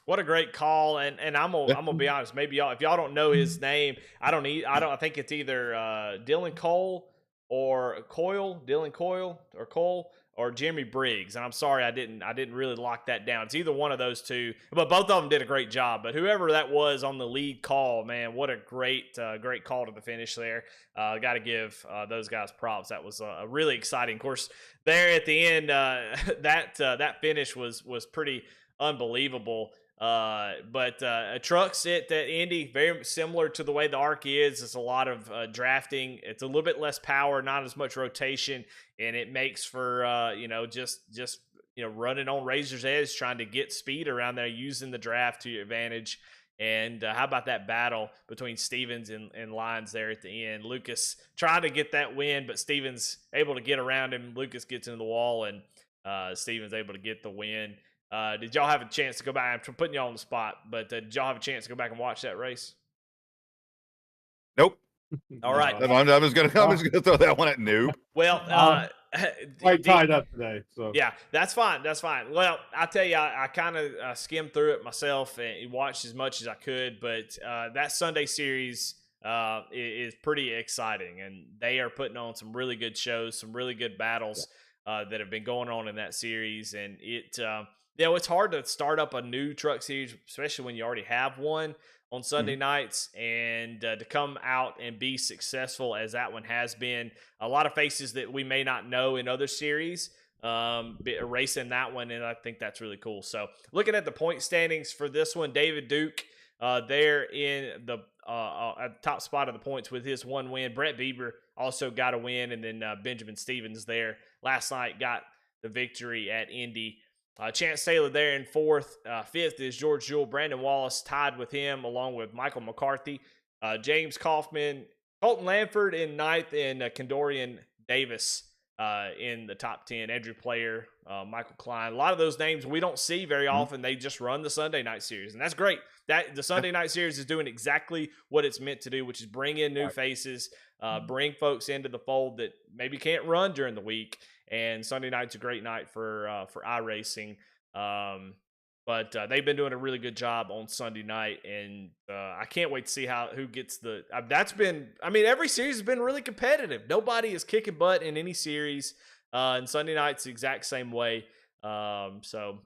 Speaker 2: What a great call, and I'm gonna be honest. Maybe if y'all don't know his name, I think it's either Dylan Cole or Cole or Jeremy Briggs. And I'm sorry I didn't really lock that down. It's either one of those two, but both of them did a great job. But whoever that was on the lead call, man, what a great call to the finish there. Got to give those guys props. That was really exciting. Of course, there at the end, that finish was pretty unbelievable. But trucks at Indy, very similar to the way the ARC is. It's a lot of drafting. It's a little bit less power, not as much rotation, and it makes for just running on razor's edge, trying to get speed around there, using the draft to your advantage. And how about that battle between Stevens and Lyons there at the end? Lucas trying to get that win, but Stevens able to get around him. Lucas gets into the wall, and Stevens able to get the win. Did y'all have a chance to go back? I'm putting y'all on the spot, but did y'all have a chance to go back and watch that race?
Speaker 4: Nope.
Speaker 2: All right.
Speaker 4: I was gonna throw that one at noob.
Speaker 2: Well,
Speaker 3: quite tied up today. So
Speaker 2: yeah, that's fine. That's fine. Well, I tell you, I kind of skimmed through it myself and watched as much as I could. But that Sunday series is pretty exciting, and they are putting on some really good shows, some really good battles that have been going on in that series. And it's hard to start up a new truck series, especially when you already have one on Sunday nights, and to come out and be successful as that one has been. A lot of faces that we may not know in other series racing that one, and I think that's really cool. So looking at the point standings for this one, David Duke there in the at the top spot of the points with his one win. Brett Bieber also got a win, and then Benjamin Stevens there last night got the victory at Indy. Chance Taylor there in fourth. Fifth is George Jewell. Brandon Wallace tied with him, along with Michael McCarthy. James Kaufman, Colton Lanford in ninth, and Kendorian Davis in the top 10. Andrew Player, Michael Klein. A lot of those names we don't see very often. They just run the Sunday night series, and that's great. That the Sunday night series is doing exactly what it's meant to do, which is bring in new faces, bring folks into the fold that maybe can't run during the week. And Sunday night's a great night for iRacing. But they've been doing a really good job on Sunday night, and I can't wait to see who gets the. That's been, I mean, every series has been really competitive. Nobody is kicking butt in any series, and Sunday night's the exact same way. So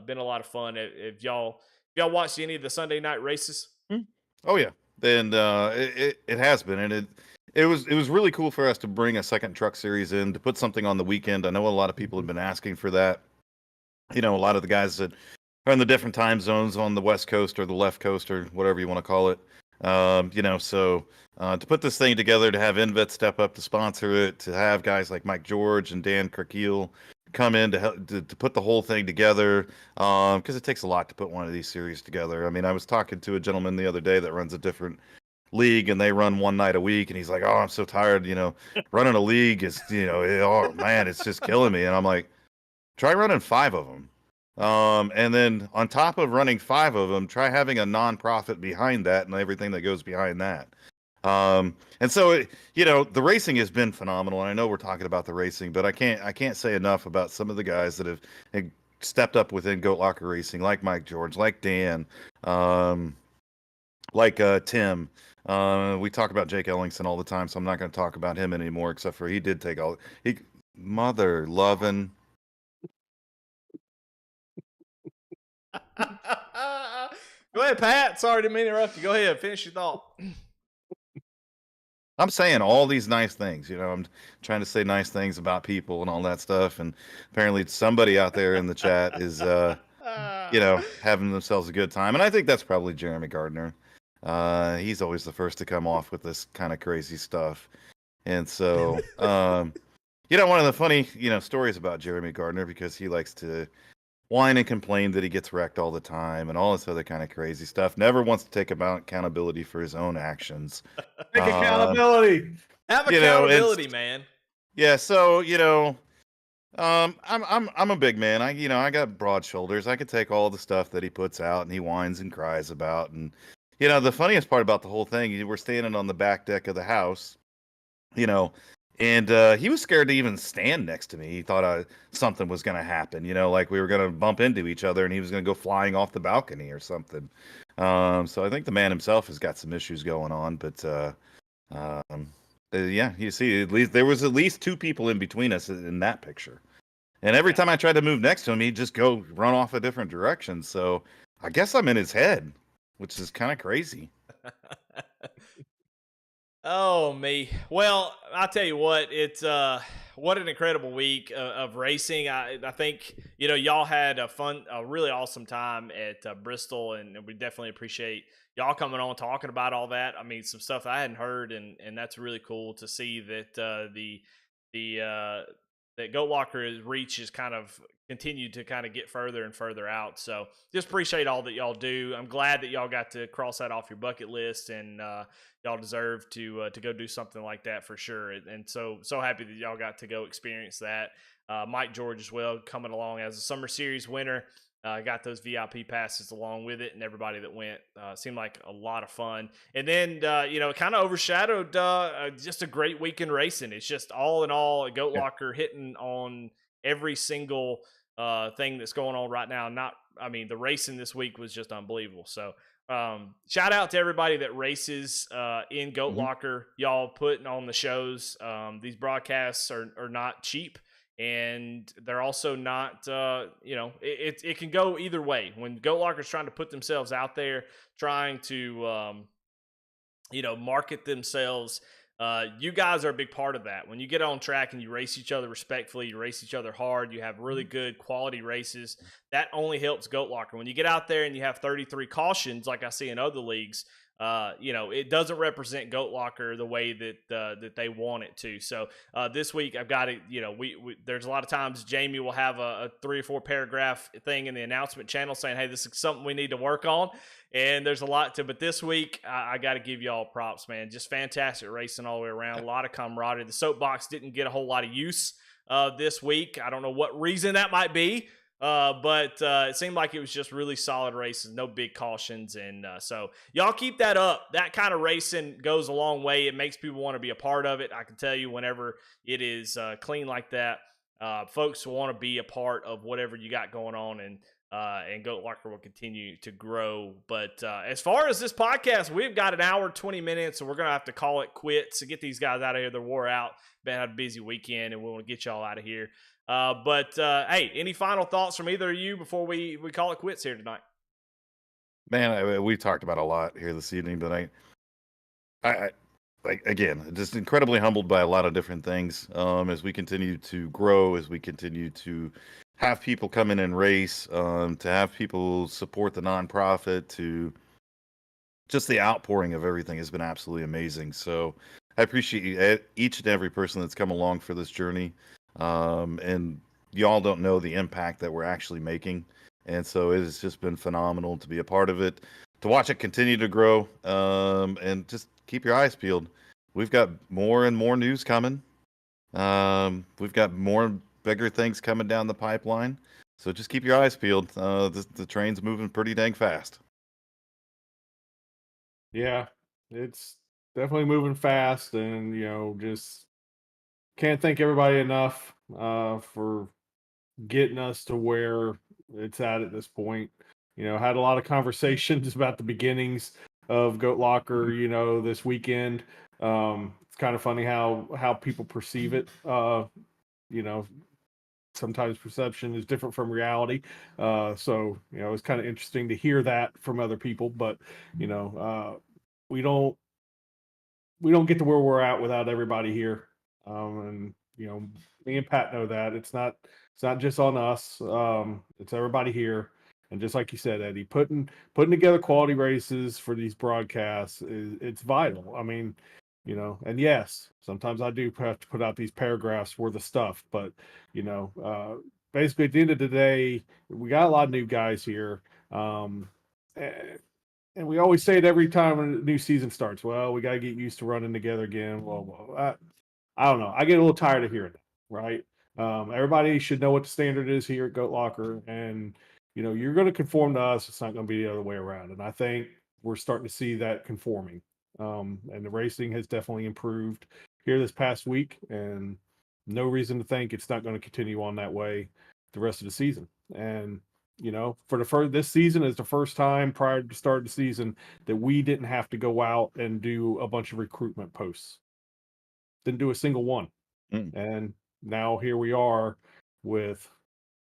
Speaker 2: been a lot of fun. If y'all watched any of the Sunday night races?
Speaker 4: Oh yeah, and it has been, and it was really cool for us to bring a second truck series in, to put something on the weekend. I know a lot of people have been asking for that. You know, a lot of the guys that are in the different time zones on the West Coast or the left coast or whatever you want to call it. So to put this thing together, to have Invet step up to sponsor it, to have guys like Mike George and Dan Kirkeel come in to help to put the whole thing together, because it takes a lot to put one of these series together. I mean, I was talking to a gentleman the other day that runs a different league, and they run one night a week, and he's like, "Oh, I'm so tired. Running a league is, oh man, it's just killing me." And I'm like, "Try running 5 of them." And then on top of running 5 of them, try having a nonprofit behind that and everything that goes behind that. And so, the racing has been phenomenal. And I know we're talking about the racing, but I can't say enough about some of the guys that have stepped up within Goat Locker Racing, like Mike George, like Dan, like Tim. We talk about Jake Ellingson all the time, so I'm not going to talk about him anymore, except for he did take mother loving.
Speaker 2: Go ahead, Pat. Sorry to interrupt you. Go ahead. Finish your thought.
Speaker 4: I'm saying all these nice things, I'm trying to say nice things about people and all that stuff. And apparently somebody out there in the chat is, having themselves a good time. And I think that's probably Jeremy Gardner. He's always the first to come off with this kind of crazy stuff. And so, one of the funny, stories about Jeremy Gardner, because he likes to whine and complain that he gets wrecked all the time and all this other kind of crazy stuff. Never wants to take accountability for his own actions.
Speaker 3: Take accountability.
Speaker 2: Have accountability, man.
Speaker 4: Yeah, so I'm a big man. I got broad shoulders. I could take all the stuff that he puts out and he whines and cries about. And the funniest part about the whole thing, we're standing on the back deck of the house, and he was scared to even stand next to me. He thought something was going to happen, like we were going to bump into each other and he was going to go flying off the balcony or something. So I think the man himself has got some issues going on. But yeah, you see, at least there was at least 2 people in between us in that picture. And every time I tried to move next to him, he'd just go run off a different direction. So I guess I'm in his head, which is kind of crazy.
Speaker 2: Oh, me. Well, I'll tell you what, it's what an incredible week of racing. I think, y'all had a really awesome time at Bristol, and we definitely appreciate y'all coming on talking about all that. I mean, some stuff I hadn't heard, and that's really cool to see that that Goat Locker's reach has kind of continued to kind of get further and further out. So just appreciate all that y'all do. I'm glad that y'all got to cross that off your bucket list, and y'all deserve to go do something like that for sure. And so happy that y'all got to go experience that. Mike George as well, coming along as a Summer Series winner. Got those VIP passes along with it, and everybody that went seemed like a lot of fun. And then, it kind of overshadowed just a great weekend racing. It's just all in all, a Goat Locker hitting on every single thing that's going on right now. The racing this week was just unbelievable. So shout out to everybody that races in Goat
Speaker 4: Mhm.
Speaker 2: Locker. Y'all putting on the shows. These broadcasts are not cheap, and they're also not. It can go either way. When Goat Locker's trying to put themselves out there, trying to market themselves. You guys are a big part of that. When you get on track and you race each other respectfully, you race each other hard, you have really good quality races, that only helps Goat Locker. When you get out there and you have 33 cautions, like I see in other leagues, it doesn't represent Goat Locker the way that they want it to. So this week I've got it. There's a lot of times Jamie will have a 3 or 4 paragraph thing in the announcement channel saying, "Hey, this is something we need to work on." And there's a lot to, but this week I got to give y'all props, man. Just fantastic racing all the way around. A lot of camaraderie. The soapbox didn't get a whole lot of use this week. I don't know what reason that might be. But it seemed like it was just really solid races, no big cautions. And so y'all keep that up. That kind of racing goes a long way. It makes people want to be a part of it. I can tell you whenever it is clean like that, folks want to be a part of whatever you got going on. And Goat Locker will continue to grow. But as far as this podcast, we've got an hour, 20 minutes, so we're going to have to call it quits to get these guys out of here. They're wore out. Been had a busy weekend, and we want to get y'all out of here. But hey, any final thoughts from either of you before we call it quits here tonight?
Speaker 4: Man, we talked about a lot here this evening tonight. I again, just incredibly humbled by a lot of different things as we continue to grow, as we continue to have people come in and race, to have people support the nonprofit, to just the outpouring of everything has been absolutely amazing. So I appreciate each and every person that's come along for this journey. And y'all don't know the impact that we're actually making. And so it has just been phenomenal to be a part of it, to watch it continue to grow, and just keep your eyes peeled. We've got more and more news coming. We've got more bigger things coming down the pipeline. So just keep your eyes peeled. The train's moving pretty dang fast.
Speaker 3: Yeah, it's definitely moving fast, and just can't thank everybody enough for getting us to where it's at this point. Had a lot of conversations about the beginnings of Goat Locker, this weekend. It's kind of funny how people perceive it. Sometimes perception is different from reality. So it's kind of interesting to hear that from other people, but we don't get to where we're at without everybody here. And me and Pat know that it's not just on us. It's everybody here. And just like you said, Eddie, putting together quality races for these broadcasts it's vital. I mean, and yes, sometimes I do have to put out these paragraphs worth of stuff, but basically at the end of the day, we got a lot of new guys here. And we always say it every time when a new season starts. Well, we got to get used to running together again. Well, I don't know. I get a little tired of hearing that, right? Everybody should know what the standard is here at Goat Locker, and you're going to conform to us. It's not going to be the other way around. And I think we're starting to see that conforming. And the racing has definitely improved here this past week, and no reason to think it's not going to continue on that way the rest of the season. And for this season is the first time prior to the start of the season that we didn't have to go out and do a bunch of recruitment posts. Didn't do a single one. And now here we are with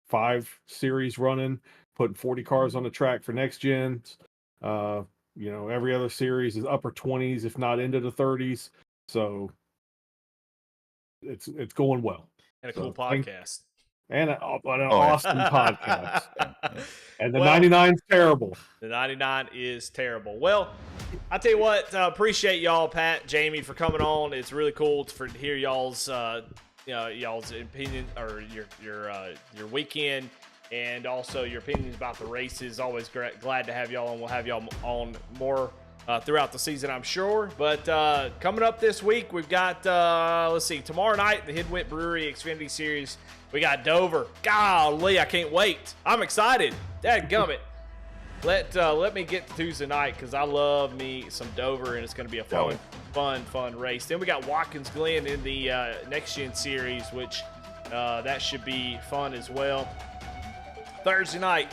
Speaker 3: 5 series running, putting 40 cars on the track for next gens. Every other series is upper 20s, if not into the 30s. So it's going well.
Speaker 2: And a cool podcast.
Speaker 3: And an awesome podcast. And the
Speaker 2: Well,
Speaker 3: 99's terrible.
Speaker 2: The 99 is terrible. Well, I tell you what, appreciate y'all, Pat, Jamie, for coming on. It's really cool to hear y'all's y'all's opinion or your weekend, and also your opinions about the races. Always glad to have y'all on. We'll have y'all on more throughout the season, I'm sure. But coming up this week, we've got let's see, tomorrow night, the Hidwit Brewery Xfinity Series. We got Dover. Golly, I can't wait. I'm excited. Dadgummit. Let me get to Tuesday night, because I love me some Dover, and it's going to be a fun race. Then we got Watkins Glen in the Next Gen Series, which that should be fun as well. Thursday night,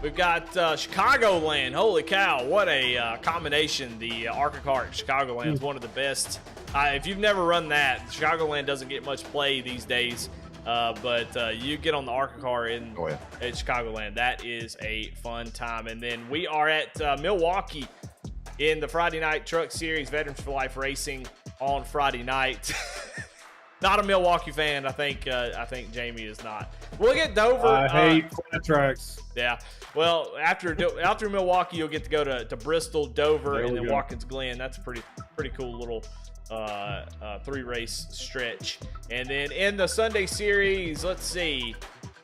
Speaker 2: We've got Chicagoland. Holy cow, what a combination. The ARCA cart Chicagoland is one of the best. If you've never run that, Chicagoland doesn't get much play these days. But you get on the ARCA car at Chicagoland. That is a fun time. And then we are at Milwaukee in the Friday Night Truck Series, Veterans for Life Racing on Friday night. Not a Milwaukee fan. I think Jamie is not. We'll get Dover.
Speaker 3: I hate flat tracks.
Speaker 2: Yeah. Well, after Milwaukee, you'll get to go to Bristol, Dover,
Speaker 3: There
Speaker 2: and
Speaker 3: we
Speaker 2: then
Speaker 3: go.
Speaker 2: Watkins Glen. That's a pretty cool little 3-race stretch. And then in the Sunday series, let's see.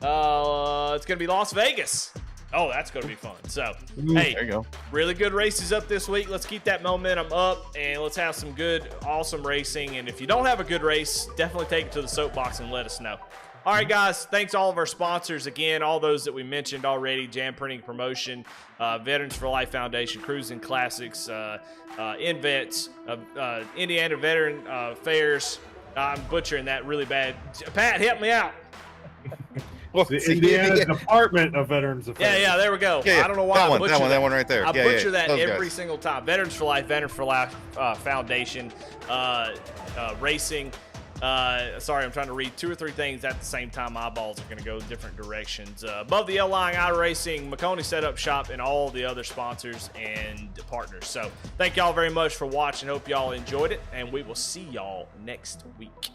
Speaker 2: It's going to be Las Vegas. Oh, that's going to be fun. So, hey,
Speaker 4: There you go.
Speaker 2: really good races up this week. Let's keep that momentum up, and let's have some good, awesome racing. And if you don't have a good race, definitely take it to the soapbox and let us know. All right, guys, thanks to all of our sponsors. Again, all those that we mentioned already, Jam Printing Promotion, Veterans for Life Foundation, Cruising Classics, InVets, Indiana Veteran Fairs. I'm butchering that really bad. Pat, help me out.
Speaker 3: The Indiana Department of Veterans Affairs.
Speaker 2: Yeah, there we go.
Speaker 4: Yeah,
Speaker 2: I don't know why I butcher
Speaker 4: that one right there.
Speaker 2: I
Speaker 4: Yeah,
Speaker 2: butcher
Speaker 4: yeah,
Speaker 2: that
Speaker 4: those
Speaker 2: every
Speaker 4: guys.
Speaker 2: single time. Veterans for Life Foundation, racing. Sorry, I'm trying to read 2 or 3 things at the same time. My eyeballs are going to go different directions. Above the L line, iRacing, McConey Setup Shop, and all the other sponsors and partners. So thank y'all very much for watching. Hope y'all enjoyed it, and we will see y'all next week.